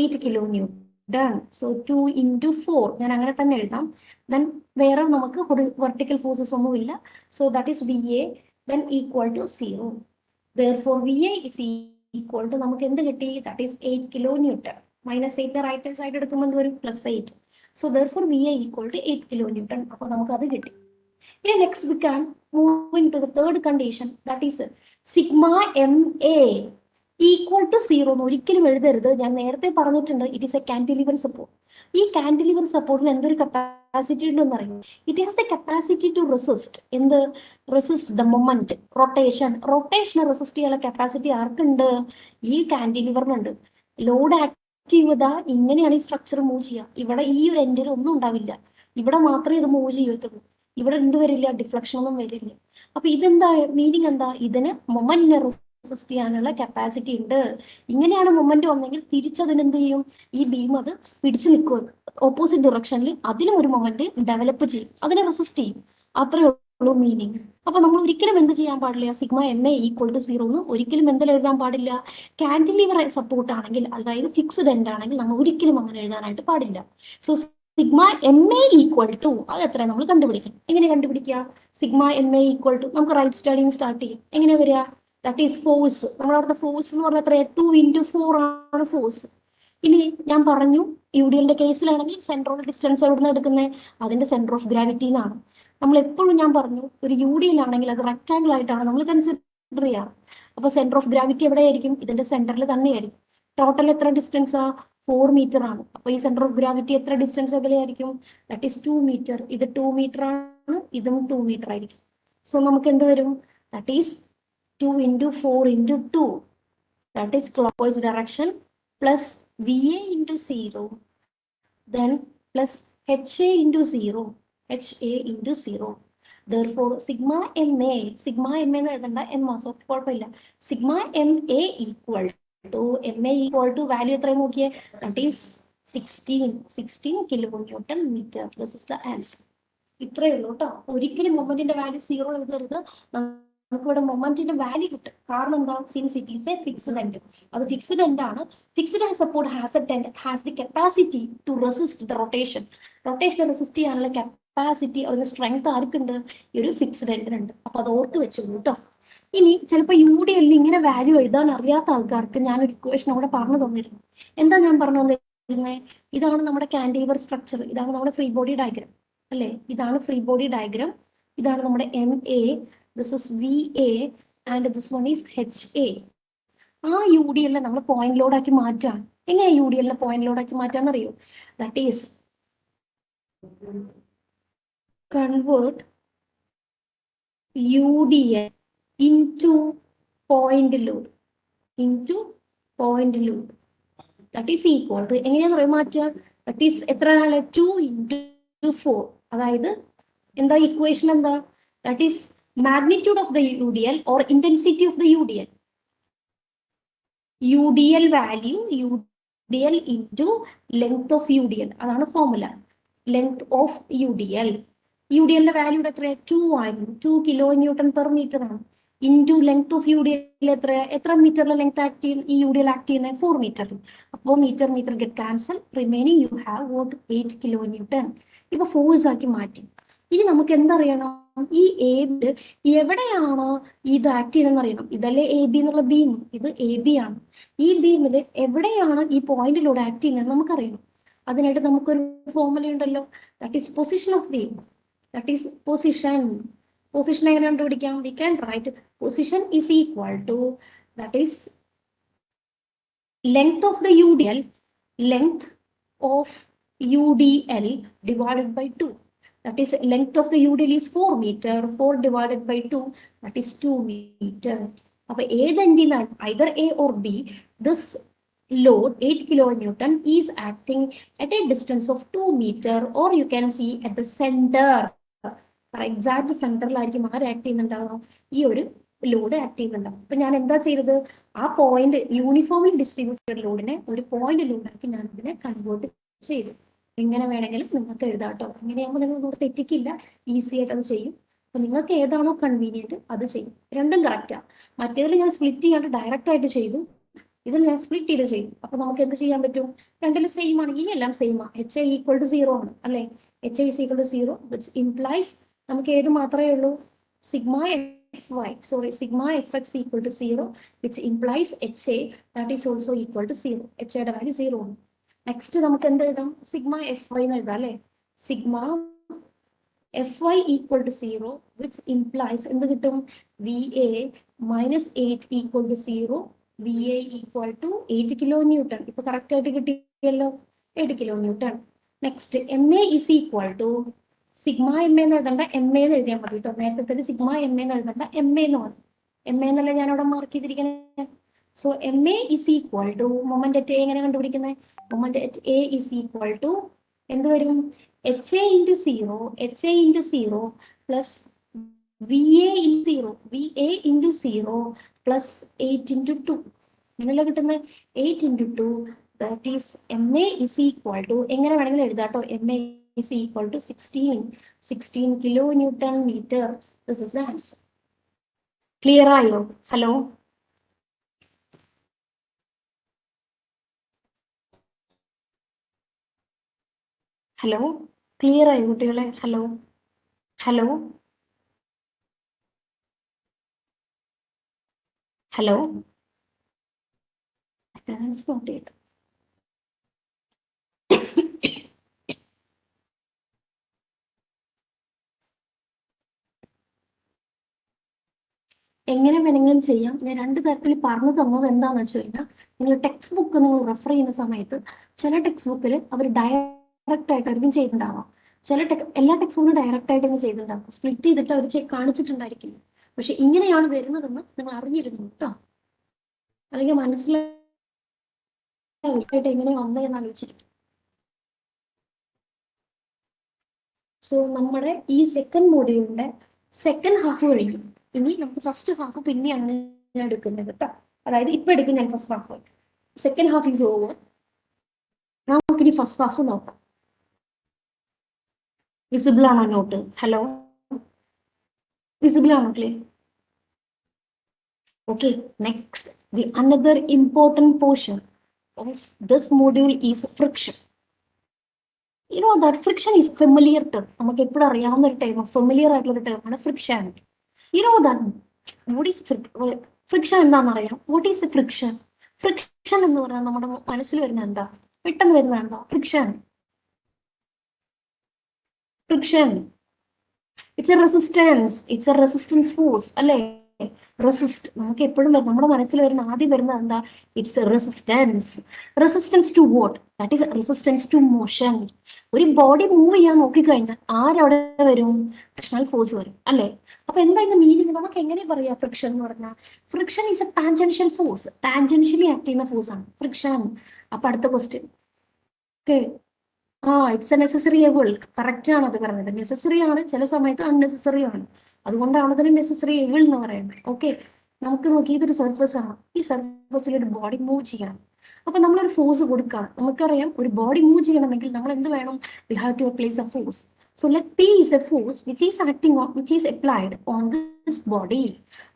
8 kilo newton. So 2 into 4 ഞാൻ അങ്ങനെ തന്നെ എഴുതാം. ദെൻ വേറെ നമുക്ക് വെർട്ടിക്കൽ ഫോഴ്സസ് ഒന്നുമില്ല. So that is V A then equal to 0. therefore V A is equal to നമുക്ക് എന്ത് കിട്ടി? That is 8 kilo newton. -8 right hand side എടുക്കുമ്പോൾ എന്ത് വരും? +8. So therefore VA equal to 8 kilonewton. അപ്പോൾ നമുക്ക് അത് കിട്ടി. ഇനി next we can move into the third condition, that is sigma MA equal to 0 എന്ന് ഒരിക്കലും എഴുതരുത്. ഞാൻ നേരത്തെ പറഞ്ഞിട്ടുണ്ട്, it is a cantilever support. ഈ കാന്റിലിവർ സപ്പോർട്ടിന് എന്തൊരു കപ്പാസിറ്റി ഉണ്ടെന്ന് അറിയും. It has the capacity to resist. എന്ത്? Resist the moment, rotation. റൊട്ടേഷനെ റെസിസ്റ്റ് ചെയ്യാനുള്ള കപ്പാസിറ്റി ആർക്കുണ്ട്? ഈ കാന്റിലിവറിനുണ്ട്. ലോഡ് ചെയ്ത ഇങ്ങനെയാണ് ഈ സ്ട്രക്ചർ മൂവ് ചെയ്യുക. ഇവിടെ ഈ ഒരു എൻഡിൽ ഒന്നും ഉണ്ടാവില്ല, ഇവിടെ മാത്രമേ ഇത് മൂവ് ചെയ്യത്തുള്ളൂ. ഇവിടെ എന്ത് വരില്ല? ഡിഫ്ലക്ഷൻ ഒന്നും വരില്ല. അപ്പൊ ഇതെന്താ മീനിങ് എന്താ? ഇതിന് മൊമെന്റിനെ റെസിസ്റ്റ് ചെയ്യാനുള്ള കപ്പാസിറ്റി ഉണ്ട്. ഇങ്ങനെയാണ് മൊമെന്റ് വന്നെങ്കിൽ തിരിച്ചതിന് എന്ത് ചെയ്യും? ഈ ബീം അത് പിടിച്ചു നിൽക്കും ഓപ്പോസിറ്റ് ഡിറക്ഷനിൽ. അതിലും ഒരു മൊമെന്റ് ഡെവലപ്പ് ചെയ്യും, അതിനെ റെസിസ്റ്റ് ചെയ്യും. അത്രേ ഉള്ളൂ മീനിങ്. അപ്പൊ നമ്മൾ ഒരിക്കലും എന്ത് ചെയ്യാൻ പാടില്ല? Sigma M A equal to 0 എന്ന് ഒരിക്കലും എന്തെങ്കിലും എഴുതാൻ പാടില്ല. കാന്റിലിവർ സപ്പോർട്ട് ആണെങ്കിൽ, അതായത് ഫിക്സ്ഡ് എൻഡ് ആണെങ്കിൽ നമ്മൾ ഒരിക്കലും അങ്ങനെ എഴുതാനായിട്ട് പാടില്ല. So sigma M A equal to അത് എത്ര നമ്മൾ കണ്ടുപിടിക്കണം. എങ്ങനെ കണ്ടുപിടിക്കുക? Sigma M A equal to നമുക്ക് റൈറ്റ് സ്റ്റഡിങ് സ്റ്റാർട്ട് ചെയ്യും. എങ്ങനെ വരിക? That is force. നമ്മൾ അവിടുത്തെ ഫോഴ്സ് എന്ന് പറഞ്ഞാൽ എത്ര? 2 into 4 ആണ് ഫോഴ്സ്. ഇനി ഞാൻ പറഞ്ഞു, യു ഡി എല്ലിന്റെ കേസിലാണെങ്കിൽ സെന്റർ ഓഫ് ഡിസ്റ്റൻസ് എവിടെ നിന്ന് എടുക്കുന്നത്? അതിന്റെ സെന്റർ ഓഫ് ഗ്രാവിറ്റി എന്നാണ്. നമ്മൾ എപ്പോഴും ഞാൻ പറഞ്ഞു, ഒരു യു ഡി എൽ ആണെങ്കിൽ അത് റെക്ടാംഗിൾ ആയിട്ടാണ് നമ്മൾ കൺസിഡർ ചെയ്യാറ്. അപ്പൊ സെന്റർ ഓഫ് ഗ്രാവിറ്റി എവിടെയായിരിക്കും? ഇതിന്റെ സെന്ററിൽ തന്നെയായിരിക്കും. ടോട്ടൽ എത്ര ഡിസ്റ്റൻസാ? 4 മീറ്റർ ആണ്. അപ്പൊ ഈ സെന്റർ ഓഫ് ഗ്രാവിറ്റി എത്ര ഡിസ്റ്റൻസ് അകലെയായിരിക്കും? That is 2 metre. ഇത് 2 മീറ്റർ ആണ്, ഇതും 2 മീറ്റർ ആയിരിക്കും. സോ നമുക്ക് എന്ത് വരും? That is 2 into 4 into 2, that is clockwise direction, plus VA into 0, then plus HA into 0, HA into 0. Therefore, sigma MA എന്ന് എഴുതണ്ട, എം മാസം കുഴപ്പമില്ല. Sigma MA equal to value എത്രയും നോക്കിയേ, that is 16 kilonewton meter. This is the answer. ഇത്രയേ ഉള്ളൂ കേട്ടോ. ഒരിക്കലും മൊമെന്റിന്റെ value 0 എഴുതരുത്. നമുക്കിവിടെ മൊമെന്റിന്റെ വാല്യൂ കിട്ടും. കാരണം എന്താ, since it is a fixed end. അത് ഫിക്സ്ഡ് എൻഡ് ആണ്. Fixed support has the capacity to resist the rotation. റൊട്ടേഷനെ റെസിസ്റ്റ് ചെയ്യാനുള്ള കപ്പാസിറ്റി, അതിന്റെ സ്ട്രെങ്ത് ആർക്കുണ്ട്, ഈ ഒരു ഫിക്സ്ഡ് എൻഡിനുണ്ട്. അപ്പൊ അത് ഓർത്ത് വെച്ചോളൂ കേട്ടോ. ഇനി ചിലപ്പോൾ UDL ഇങ്ങനെ വാല്യൂ എഴുതാൻ അറിയാത്ത ആൾക്കാർക്ക് ഞാനൊരു ഇക്വേഷൻ അവിടെ പറഞ്ഞു തന്നിരുന്നു. എന്താ ഞാൻ പറഞ്ഞു തന്നിരുന്നത്, ഇതാണ് നമ്മുടെ കാന്റിലിവർ സ്ട്രക്ചർ, ഇതാണ് നമ്മുടെ ഫ്രീ ബോഡി ഡയഗ്രാം അല്ലേ, ഇതാണ് ഫ്രീ ബോഡി ഡയഗ്രാം, ഇതാണ് നമ്മുടെ MA, this is VA and this one is HA. ആ UDL നമ്മൾ പോയിന്റ് ലോഡ് ആക്കി മാറ്റാം. എങ്ങനെയാ UDL പോയിന്റ് ലോഡ് ആക്കി മാറ്റാന്ന് അറിയോ, that is convert UDL into point load, that is equal to എങ്ങനെയാന്ന് പറയാൻ മാറ്റുക, that is എത്ര 2 into 4. അതായത് എന്താ ഇക്വേഷൻ എന്താ, that is magnitude of the UDL or intensity of the UDL. UDL value, UDL into length of UDL, അതാണ് formula. Length of UDL, UDL value എത്ര 2 ആണ്, 2 kN/m ആണ്. ഇൻറ്റു ലെങ്ത് ഓഫ് UDL എത്ര മീറ്ററിലെ length act ചെയ്യുന്ന ഈ UDL act ചെയ്യുന്നത് 4 meter. അപ്പോൾ meter get cancel, remaining you have what 8 kN. ഇപ്പൊ ഫോഴ്സ് ആക്കി മാറ്റി. ഇനി നമുക്ക് എന്തറിയണം, ഈ AB എവിടെയാണ് ഇത് ആക്ട് ചെയ്യുന്നതെന്ന് അറിയണം. ഇതല്ലേ AB എന്നുള്ള ബീം, ഇത് AB ആണ്. ഈ ബീമില് എവിടെയാണ് ഈ പോയിന്റിലൂടെ ആക്ട് ചെയ്യുന്നത് നമുക്കറിയണം. അതിനായിട്ട് നമുക്കൊരു ഫോർമുല ഉണ്ടല്ലോ, that is position of beam, that is position എങ്ങനെ കണ്ടുപിടിക്കാം, we can write position is equal to that is length of the UDL, length of UDL divided by 2. That is length of the UDL is 4 meter, 4 divided by 2, that is 2 meter. അപ്പോൾ ഏതെങ്കിലും either A or B, this load 8 kN is acting at a distance of 2 meter, or you can see at the center. Exact സെന്ററിലായിരിക്കും ആര് act ചെയ്യുന്നുണ്ടാവും, ഈ ഒരു load act ചെയ്യുന്നുണ്ടാവും. അപ്പൊ ഞാൻ എന്താ ചെയ്തത്, ആ പോയിന്റ് യൂണിഫോംലി ഡിസ്ട്രിബ്യൂട്ടഡ് ലോഡിനെ ഒരു പോയിന്റ് ലോഡാക്കി ഞാൻ ഇതിനെ കൺവേർട്ട് ചെയ്തു. എങ്ങനെ വേണമെങ്കിലും നിങ്ങൾക്ക് എഴുതാം കേട്ടോ. ഇങ്ങനെയാകുമ്പോൾ നിങ്ങൾ കൂടെ തെറ്റിക്കില്ല, ഈസി ആയിട്ട് അത് ചെയ്യും. അപ്പൊ നിങ്ങൾക്ക് ഏതാണോ കൺവീനിയന്റ് അത് ചെയ്യും. രണ്ടും കറക്റ്റാ. മറ്റേതിൽ ഞാൻ സ്പ്ലിറ്റ് ചെയ്യാണ്ട് ഡയറക്റ്റ് ആയിട്ട് ചെയ്തു, ഇതിൽ ഞാൻ സ്പ്ലിറ്റ് ചെയ്ത് ചെയ്തു. അപ്പൊ നമുക്ക് എന്ത് ചെയ്യാൻ പറ്റും, രണ്ടിലും സെയിം ആണ്, ഇനിയെല്ലാം സെയിം ആണ്. HA ഈക്വൽ ടു 0 ആണ് അല്ലെ, HA is equal to 0, which implies നമുക്ക് ഏത് മാത്രമേ ഉള്ളൂ, sigma FX equal to 0, which implies HA that is also equal to 0. HAയുടെ വാല്യൂ 0 ആണ്. നെക്സ്റ്റ് നമുക്ക് എന്ത് എഴുതാം, സിഗ്മ FY എന്ന് എഴുതാം അല്ലെ, sigma FY equal to 0, which implies എന്ത് കിട്ടും, VA minus 8 equal to 0, VA equal to 8 kN. ഇപ്പൊ കറക്റ്റ് ആയിട്ട് കിട്ടിയല്ലോ, 8 kN. Next MA is equal to sigma MA എന്ന് എഴുതണ്ട, MA എന്ന് എഴുതിയാൽ മതി കേട്ടോ. നേരത്തെ സിഗ്മ MA എന്ന് എഴുതണ്ട, MA എന്ന് മതി. MA എന്നല്ല ഞാൻ അവിടെ മാർക്ക് ചെയ്തിരിക്കുന്നത്. So MA is equal to moment at A എങ്ങനെ കണ്ടുപിടിക്കുന്നത്, moment at A is equal to എന്ത് വരും, HA into 0 plus VA into 0 plus 8 into 2. ഇങ്ങനെയല്ല കിട്ടുന്നത്, 8 into 2, that is MA is equal to എങ്ങനെ വേണമെങ്കിലും എഴുതാം കേട്ടോ, MA is equal to 16 kilonewton meter. This is the answer. Clear ആയോ? Hello hello clear ആയി കുട്ടികളെ? Hello hello hello attendance note ചെയ്തിട്ട് എങ്ങനെ വേണമെങ്കിലും ചെയ്യാം. ഞാൻ രണ്ട് തരത്തിൽ പറഞ്ഞു തന്നത് എന്താണെന്ന് വെച്ച് കഴിഞ്ഞാൽ, നിങ്ങൾ ടെക്സ്റ്റ് ബുക്ക് നിങ്ങൾ റെഫർ ചെയ്യുന്ന സമയത്ത് ചില ടെക്സ്റ്റ് ബുക്കിൽ അവർ ഡയറക്റ്റ് ആയിട്ടായിരിക്കും ചെയ്തിട്ടുണ്ടാവാം, എല്ലാ ടെക്സ്റ്റ് ബുക്കിലും ഡയറക്റ്റ് ആയിട്ട് ചെയ്തിട്ടുണ്ടാവും, സ്പ്ലിറ്റ് ചെയ്തിട്ട് അവർ കാണിച്ചിട്ടുണ്ടായിരിക്കില്ല. പക്ഷെ ഇങ്ങനെയാണ് വരുന്നതെന്ന് നിങ്ങൾ അറിഞ്ഞിരുന്നു കേട്ടോ, അല്ലെങ്കിൽ മനസ്സിലായിട്ട് എങ്ങനെ വന്നതെന്ന് ആലോചിച്ചിരിക്കും. സോ നമ്മുടെ ഈ സെക്കൻഡ് മോഡ്യൂളിന്റെ സെക്കൻഡ് ഹാഫ് കഴിഞ്ഞു. ഇനി നമുക്ക് ഫസ്റ്റ് ഹാഫ് പിന്നെയാണ് ഞാൻ എടുക്കുന്നത് കേട്ടോ. അതായത് ഇപ്പൊ എടുക്കും ഞാൻ first half. Second half is over. നമുക്കിനി ഫസ്റ്റ് ഹാഫ് നോക്കാം. വിസിബിൾ ആണോ നോട്ട്? ഹലോ, വിസിബിൾ ആണോ? Clear? Okay, next, the another important portion of this module is friction. You know that friction is familiar term. നമുക്ക് എപ്പോഴും അറിയാവുന്ന ഒരു time, familiar ആയിട്ടുള്ള ഒരു ടേം ആണ് friction. You know that what is friction എന്താണെന്ന് അറിയാം? What is the friction? Friction എന്ന് പറഞ്ഞാൽ നമ്മുടെ മനസ്സിൽ വരുന്ന എന്താ? പെട്ടെന്ന് വരുന്ന എന്താ? Friction. Friction. It's a resistance. It's a resistance force. അല്ലേ? റെസിസ്റ്റ് നമുക്ക് എപ്പോഴും നമ്മുടെ മനസ്സിൽ വരുന്ന ആദ്യം വരുന്നത് എന്താ? It's resistance. Resistance to what? That is resistance to motion. ഒരു ബോഡി മൂവ് ചെയ്യാൻ നോക്കിക്കഴിഞ്ഞാൽ ആരവിടെ വരും? ഫ്രിക്ഷണൽ ഫോഴ്സ് വരും അല്ലേ? അപ്പൊ എന്താ ഇതിന്റെ മീനിങ്? നമുക്ക് എങ്ങനെ പറയാം ഫ്രിക്ഷൻ എന്ന് പറഞ്ഞാൽ? Friction is A tangential force. Tangentially act ചെയ്യുന്ന ഫോഴ്സ് ആണ് ഫ്രിക്ഷൻ. അപ്പൊ അടുത്ത question. Okay, it's A necessary evil. Correct ആണ് അത് പറഞ്ഞത്. നെസസറി ആണ്, ചില സമയത്ത് അൺനെസസറി ആണ്. അതുകൊണ്ടാണ് അതിന് നെസസറി എവിൾ എന്ന് പറയുന്നത്. ഓക്കെ, നമുക്ക് നോക്കി ഇതൊരു സർഫസ് ആണ്. ഈ സർഫസിൽ ഒരു ബോഡി മൂവ് ചെയ്യണം. അപ്പൊ നമ്മളൊരു ഫോഴ്സ് കൊടുക്കണം. നമുക്കറിയാം ഒരു ബോഡി മൂവ് ചെയ്യണമെങ്കിൽ നമ്മൾ എന്ത് വേണം? We have to apply a force. So let P is a force which is acting on, which is applied on this body,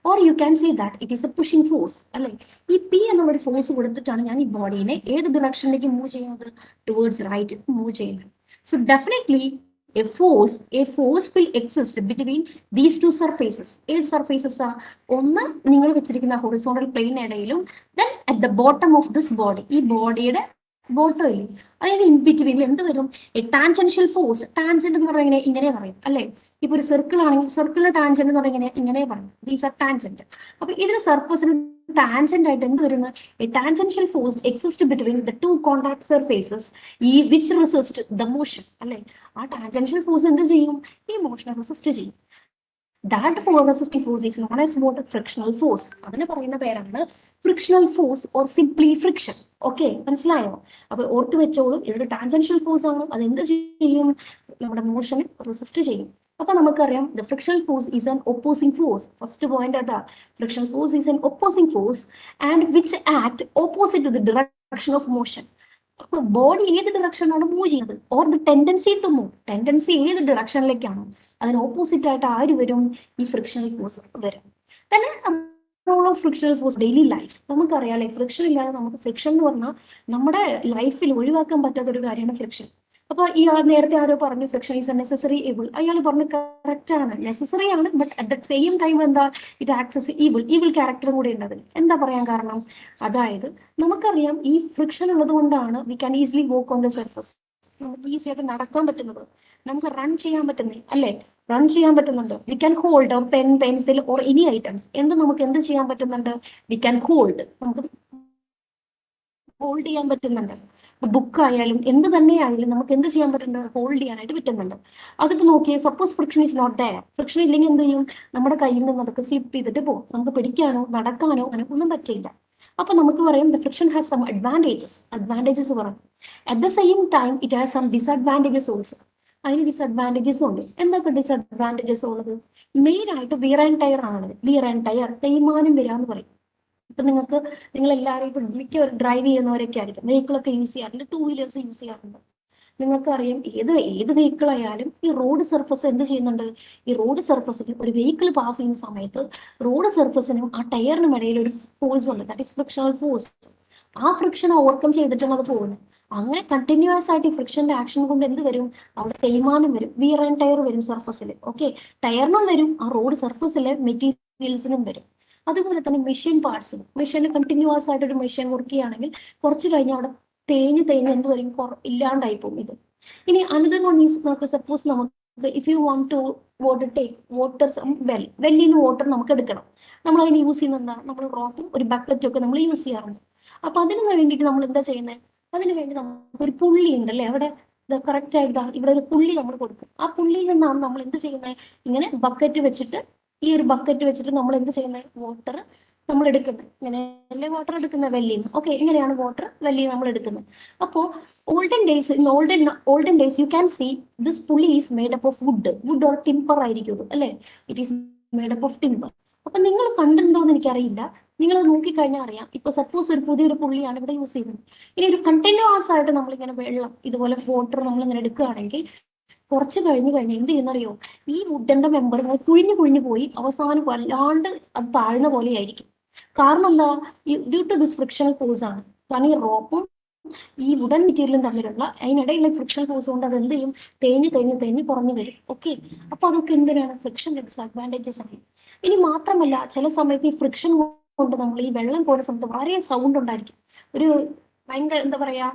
or you can say that it is a pushing force. അല്ലെ, ഈ P എന്നുള്ള ഒരു force കൊടുത്തിട്ടാണ് ഞാൻ ഈ ബോഡീനെ ഏത് ഡിറക്ഷനിലേക്ക് move ചെയ്യുന്നത്? Towards right move ചെയ്യുന്നത്. So definitely a force will exist between these two surfaces. ഏത് സർഫേസസ് ആ? ഒന്ന് നിങ്ങൾ വെച്ചിരിക്കുന്ന ഹൊറിസോണ്ടൽ പ്ലെയിൻ ഇടയിലും, then at the bottom of this body, ഈ ബോഡിയുടെ ബോട്ടം ഇല്ലേ, അതായത് ഇൻ ബിറ്റ്വീനിൽ എന്ത് വരും? A tangential force. ടാൻജന്റ് എന്ന് പറഞ്ഞാൽ ഇങ്ങനെ പറയും അല്ലെ? ഇപ്പൊ ഒരു സർക്കിൾ ആണെങ്കിൽ സർക്കിളിന്റെ ടാൻജന്റ് എന്ന് പറഞ്ഞാൽ ഇങ്ങനെ പറയും. These are tangent. അപ്പൊ ഇതിന് സർഫസിന് ടാൻജന്റ് ആയിട്ട് എന്ത് വരുന്നത്? A tangential force exist between the two contact surfaces ഈ വിച്ച് റെസിസ്റ്റ് ദ മോഷൻ അല്ലെ? ആ ടാൻജൻഷ്യൽ ഫോഴ്സ് എന്ത് ചെയ്യും? ഈ മോഷനെ റെസിസ്റ്റ് ചെയ്യും. That resisting force is known as what? Frictional force. അതിന് പറയുന്ന പേരാണ് frictional force or simply friction. Okay, മനസ്സിലായോ? അപ്പൊ ഓർത്ത് വെച്ചോളൂ, ഇതൊരു ടാൻജൻഷ്യൽ ഫോഴ്സ് ആണ്. അത് എന്ത് ചെയ്യും? നമ്മുടെ മോഷനെ റെസിസ്റ്റ് ചെയ്യും. അപ്പൊ നമുക്കറിയാം the frictional force is an opposing force. First point അതാ, frictional force is an opposing force and which act opposite to the direction of motion. അപ്പൊ ബോഡി ഏത് ഡിറക്ഷനിലാണ് മൂവ് ചെയ്യുന്നത്? Or the tendency to move, tendency ഏത് ഡിറക്ഷനിലേക്കാണോ അതിന് opposite ആയിട്ട് ആര് വരും? ഈ ഫ്രിക്ഷണൽ ഫോഴ്സ് വരും. തന്നെ role of frictional force daily life. നമുക്കറിയാം ഫ്രിക്ഷൻ ഇല്ലാതെ നമുക്ക്, ഫ്രിക്ഷൻ എന്ന് പറഞ്ഞാൽ നമ്മുടെ ലൈഫിൽ ഒഴിവാക്കാൻ പറ്റാത്ത ഒരു കാര്യമാണ് ഫ്രിക്ഷൻ. അപ്പൊ ഇയാൾ നേരത്തെ ആരോ പറഞ്ഞു friction is A necessary evil. അയാൾ പറഞ്ഞു കറക്റ്റ് ആണ്, നെസസറി ആണ്. But at the same time എന്താ? ഇറ്റ് ആക്സസ് ഈവിൾ ക്യാരക്ടറും കൂടി ഉണ്ട് അതിൽ. എന്താ പറയാൻ കാരണം? അതായത് നമുക്കറിയാം ഈ ഫ്രിക്ഷൻ ഉള്ളത് കൊണ്ടാണ് we can easily walk on the surface. നമുക്ക് ഈസി ആയിട്ട് നടക്കാൻ പറ്റുന്നത്, നമുക്ക് റൺ ചെയ്യാൻ പറ്റുന്നത് അല്ലേ? റൺ ചെയ്യാൻ പറ്റുന്നുണ്ട്. We can hold or pen, pencil or any items. നമുക്ക് എന്ത് ചെയ്യാൻ പറ്റുന്നുണ്ട്? വി ക്യാൻ ഹോൾഡ്, നമുക്ക് ഹോൾഡ് ചെയ്യാൻ പറ്റുന്നുണ്ട്. ബുക്ക് ആയാലും എന്ത് തന്നെ ആയാലും നമുക്ക് എന്ത് ചെയ്യാൻ പറ്റുന്നുണ്ട്? ഹോൾഡ് ചെയ്യാനായിട്ട് പറ്റുന്നുണ്ട്. അതിപ്പോ നോക്കിയേ, suppose friction is not there. Friction ഇല്ലെങ്കിൽ എന്ത് ചെയ്യും? നമ്മുടെ കയ്യിൽ നിന്ന് അതൊക്കെ സ്ലിപ്പ് ചെയ്തിട്ട് പോകും. നമുക്ക് പിടിക്കാനോ നടക്കാനോ അങ്ങനെ ഒന്നും പറ്റില്ല. അപ്പൊ നമുക്ക് പറയാം the friction has some advantages പറയും. At the same time it has some disadvantages also. അതിന് ഡിസഡ്വാൻറ്റേജസ് ഉണ്ട്. എന്തൊക്കെ ഡിസഡ്വാൻറ്റേജസ് ഉള്ളത്? മെയിൻ ആയിട്ട് വിയർ ആൻഡ് ടയർ ആണ്. വിയർ ആൻഡ് ടയർ, തേയ്മാനം വരാന്ന് പറയും. ഇപ്പൊ നിങ്ങൾ എല്ലാവരും ഇപ്പൊ മിക്ക ഡ്രൈവ് ചെയ്യുന്നവരൊക്കെ ആയിരിക്കും വെഹിക്കിളൊക്കെ യൂസ് ചെയ്യാറുണ്ട്, 2 വീലേഴ്സ് യൂസ് ചെയ്യാറുണ്ട്. നിങ്ങൾക്കറിയാം ഏത് വെഹിക്കിൾ ആയാലും ഈ റോഡ് സർഫസ് എന്ത് ചെയ്യുന്നുണ്ട്? ഈ റോഡ് സർഫസിന് ഒരു വെഹിക്കിൾ പാസ് ചെയ്യുന്ന സമയത്ത് റോഡ് സർഫസിനും ആ ടയറിനും ഇടയിൽ ഒരു ഫോഴ്സ് ഉണ്ട്, ദാറ്റ് ഈസ് ഫ്രിക്ഷണൽ ഫോഴ്സ്. ആ ഫ്രിക്ഷൻ ഓവർകം ചെയ്തിട്ടാണ് അത് പോകുന്നത്. അങ്ങനെ കണ്ടിന്യൂസ് ആയിട്ട് ഈ ഫ്രിക്ഷന്റെ ആക്ഷൻ കൊണ്ട് എന്ത് വരും? അവിടെ തേയ്മാനം വരും, വിയർ ആൻഡ് ടയർ വരും സർഫസിൽ. ഓക്കെ, ടയറിനും വരും, ആ റോഡ് സർഫസിലെ മെറ്റീരിയൽസിനും വരും. അതുപോലെ തന്നെ മെഷീൻ പാർട്സ്, മെഷീന് കണ്ടിന്യൂസ് ആയിട്ട് ഒരു മെഷീൻ വർക്ക് ചെയ്യുകയാണെങ്കിൽ കുറച്ച് കഴിഞ്ഞ് അവിടെ തേഞ്ഞ് എന്ത് വരും? ഇല്ലാണ്ടായി പോകും ഇത്. ഇനി അനദർ വൺ ഈസ്, നമുക്ക് സപ്പോസ് നമുക്ക് if you want to water വെല്ലിൽ നിന്ന് വാട്ടർ നമുക്ക് എടുക്കണം. നമ്മൾ അതിന് യൂസ് ചെയ്യുന്നത് എന്താ? നമ്മൾ റോപ്പും ഒരു ബക്കറ്റും ഒക്കെ നമ്മൾ യൂസ് ചെയ്യാറുണ്ട്. അപ്പൊ അതിന് വേണ്ടിയിട്ട് നമ്മൾ എന്താ ചെയ്യുന്നത്? അതിന് വേണ്ടി നമുക്ക് ഒരു പുള്ളി ഉണ്ട് അല്ലേ? അവിടെ കറക്റ്റ് ആയിട്ട് ഇവിടെ ഒരു പുള്ളി നമ്മൾ കൊടുക്കും. ആ പുള്ളിയിൽ നിന്നാണ് നമ്മൾ എന്ത് ചെയ്യുന്നത്? ഇങ്ങനെ ബക്കറ്റ് വെച്ചിട്ട്, ഈ ഒരു ബക്കറ്റ് വെച്ചിട്ട് നമ്മൾ എന്ത് ചെയ്യുന്നത്? വാട്ടർ നമ്മൾ എടുക്കുന്നത്. ഇങ്ങനെയല്ലേ വാട്ടർ എടുക്കുന്നത് വെല്ലിൽ നിന്ന്. ഓക്കെ, ഇങ്ങനെയാണ് വാട്ടർ വെല്ലിൽ നമ്മൾ എടുക്കുന്നത്. അപ്പോൾ olden days you can see this pulley is made up of wood or timber ആയിരിക്കും ഇത്, അല്ലേ? It is made up of timber. അപ്പൊ നിങ്ങൾ കണ്ടിട്ടുണ്ടോ എന്ന് എനിക്കറിയില്ല. നിങ്ങൾ നോക്കിക്കഴിഞ്ഞാൽ അറിയാം. ഇപ്പൊ സപ്പോസ് ഒരു പുതിയൊരു പുള്ളിയാണ് ഇവിടെ യൂസ് ചെയ്യുന്നത്. ഇനി ഒരു കണ്ടിന്യൂസ് ആയിട്ട് നമ്മളിങ്ങനെ വെള്ളം ഇതുപോലെ വാട്ടർ നമ്മളിങ്ങനെ എടുക്കുകയാണെങ്കിൽ കുറച്ച് കഴിഞ്ഞ് എന്ത് ചെയ്യുന്നറിയോ, ഈ വുഡന്റെ മെമ്പർ കുഴിഞ്ഞു പോയി അവസാനം വല്ലാണ്ട് അത് താഴ്ന്ന പോലെയായിരിക്കും. കാരണം എന്താ? Due to this frictional force ആണ്. കാരണം ഈ റോപ്പും ഈ വുഡൻ മെറ്റീരിയലും തമ്മിലുള്ള അതിനിടയിലുള്ള ഫ്രിക്ഷൻ ഫോഴ്സ് കൊണ്ട് അത് എന്ത് ചെയ്യും? തേഞ്ഞ് കുറഞ്ഞു വരും. ഓക്കെ, അപ്പൊ അതൊക്കെ എന്തിനാണ്? ഫ്രിക്ഷന്റെ ഡിസ്അഡ്വാൻറ്റേജസ് ആണ്. ഇനി മാത്രമല്ല, ചില സമയത്ത് ഈ ഫ്രിക്ഷൻ കൊണ്ട് നമ്മൾ ഈ വെള്ളം പോകുന്ന സമയത്ത് വളരെ സൗണ്ട് ഉണ്ടായിരിക്കും. ഒരു ഭയങ്കര എന്താ പറയാ,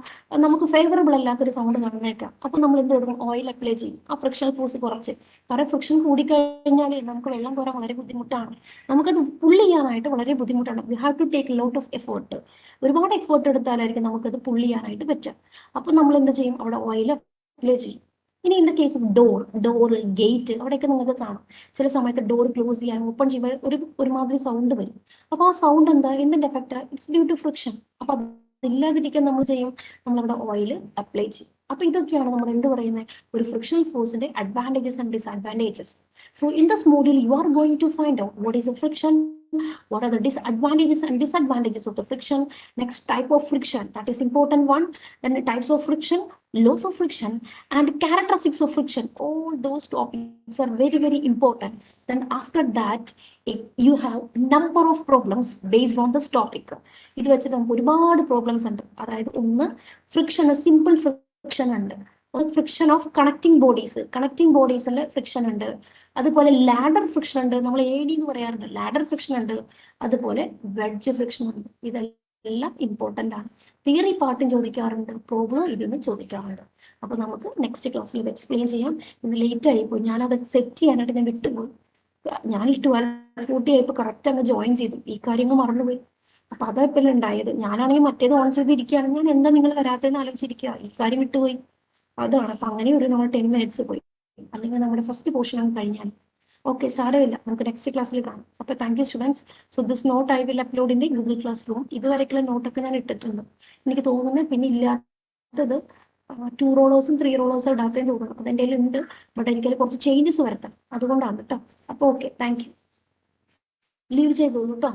നമുക്ക് ഫേവറബിൾ അല്ലാത്തൊരു സൗണ്ട് നടന്നേക്കാം. അപ്പൊ നമ്മൾ എന്ത് കൊടുക്കും? ഓയിൽ അപ്ലൈ ചെയ്യും, ആ ഫ്രിക്ഷൻ ഫോഴ്സ് കുറച്ച്. കാരണം ഫ്രിക്ഷൻ കൂടിക്കഴിഞ്ഞാൽ നമുക്ക് വെള്ളം കോരാൻ വളരെ ബുദ്ധിമുട്ടാണ്. നമുക്കത് പുള്ള് ചെയ്യാനായിട്ട് വളരെ ബുദ്ധിമുട്ടാണ്. We have to take lot of effort. ഒരുപാട് എഫേർട്ട് എടുത്താലായിരിക്കും നമുക്കത് പുള്ള് ചെയ്യാനായിട്ട് പറ്റുക. അപ്പൊ നമ്മൾ എന്ത് ചെയ്യും? അവിടെ ഓയിൽ അപ്ലൈ ചെയ്യും. ഇനി in the case of door gate, അവിടെയൊക്കെ നിങ്ങൾക്ക് കാണാം ചില സമയത്ത് ഡോർ ക്ലോസ് ചെയ്യാൻ ഓപ്പൺ ചെയ്യുമ്പോൾ ഒരുമാതിരി സൗണ്ട് വരും. അപ്പൊ ആ സൗണ്ട് എന്താ? എന്തിന്റെ effect? It's due to friction. അപ്പൊ ഇല്ലാതിരിക്കാൻ നമ്മൾ ചെയ്യും, നമ്മളവിടെ ഓയിൽ അപ്ലൈ ചെയ്യും. അപ്പൊ ഇതൊക്കെയാണ് നമ്മൾ എന്ത് പറയുന്നത്? ഒരു ഫ്രിക്ഷണൽ ഫോഴ്സിന്റെ advantages and disadvantages. So in this module you are going to find out what is a friction, what are the disadvantages and disadvantages of the friction, next type of friction, that is important one, then the types of friction, laws of friction and characteristics of friction. All those topics are very very important. Then after that you have number of problems based on this topic. ഇത് വെച്ച് നമുക്ക് ഒരുപാട് problems ഉണ്ട്. അതായത് ഒന്ന് friction, simple friction ഉണ്ട്. Friction of connecting ബോഡീസിൽ friction ഉണ്ട്. അതുപോലെ ലാഡർ ഫ്രിക്ഷൻ ഉണ്ട്, നമ്മൾ AD എന്ന് പറയാറുണ്ട്. ലാഡർ ഫ്രിക്ഷൻ ഉണ്ട്, അതുപോലെ വെഡ്ജ് ഫ്രിക്ഷൻ ഉണ്ട്. ഇതെല്ലാം ഇമ്പോർട്ടൻ്റ് ആണ്. തിയറി പാർട്ടും ചോദിക്കാറുണ്ട്, പ്രോബ്ലം ഇതിന് ചോദിക്കാറുണ്ട്. അപ്പൊ നമുക്ക് നെക്സ്റ്റ് ക്ലാസ്സിൽ ഇത് എക്സ്പ്ലെയിൻ ചെയ്യാം. ഇന്ന് ലേറ്റ് ആയിപ്പോയി, ഞാനത് സെറ്റ് ചെയ്യാനായിട്ട് ഞാൻ വിട്ടുപോയി. ഞാൻ 12:40 ആയപ്പോൾ കറക്റ്റ് അങ്ങ് ജോയിൻ ചെയ്തു, ഈ കാര്യങ്ങൾ മറന്നുപോയി. അപ്പൊ അതെപ്പോഴും ഉണ്ടായത്. ഞാനാണെങ്കിൽ മറ്റേത് ഓൺ ചെയ്തിരിക്കുകയാണ്, ഞാൻ എന്താ നിങ്ങൾ വരാത്തതെന്ന് ആലോചിച്ചിരിക്കുക, ഈ കാര്യം വിട്ടുപോയി. അതാണ്. അപ്പൊ അങ്ങനെ നമ്മൾ 10 minutes പോയി, അല്ലെങ്കിൽ നമ്മുടെ ഫസ്റ്റ് പോർഷൻ അങ്ങ് കഴിഞ്ഞാൽ. ഓക്കെ, സാരമില്ല, നമുക്ക് നെക്സ്റ്റ് ക്ലാസ്സിൽ കാണാം. അപ്പൊ thank you students. So this note I will upload in the Google classroom. ഇതുവരെയുള്ള നോട്ടൊക്കെ ഞാൻ ഇട്ടിട്ടുണ്ട്. എനിക്ക് തോന്നുന്നത് പിന്നെ ഇല്ലാത്തത് 2 rollers 3 rollers ഇടാത്തതെന്ന് തോന്നുന്നു. അതെൻ്റെ ഉണ്ട്, ബട്ട് എനിക്കതിൽ കുറച്ച് ചേഞ്ചസ് വരുത്താം, അതുകൊണ്ടാണ് കേട്ടോ. അപ്പൊ ഓക്കെ, താങ്ക് യു. ലീവ് ചെയ്തോളൂ കേട്ടോ.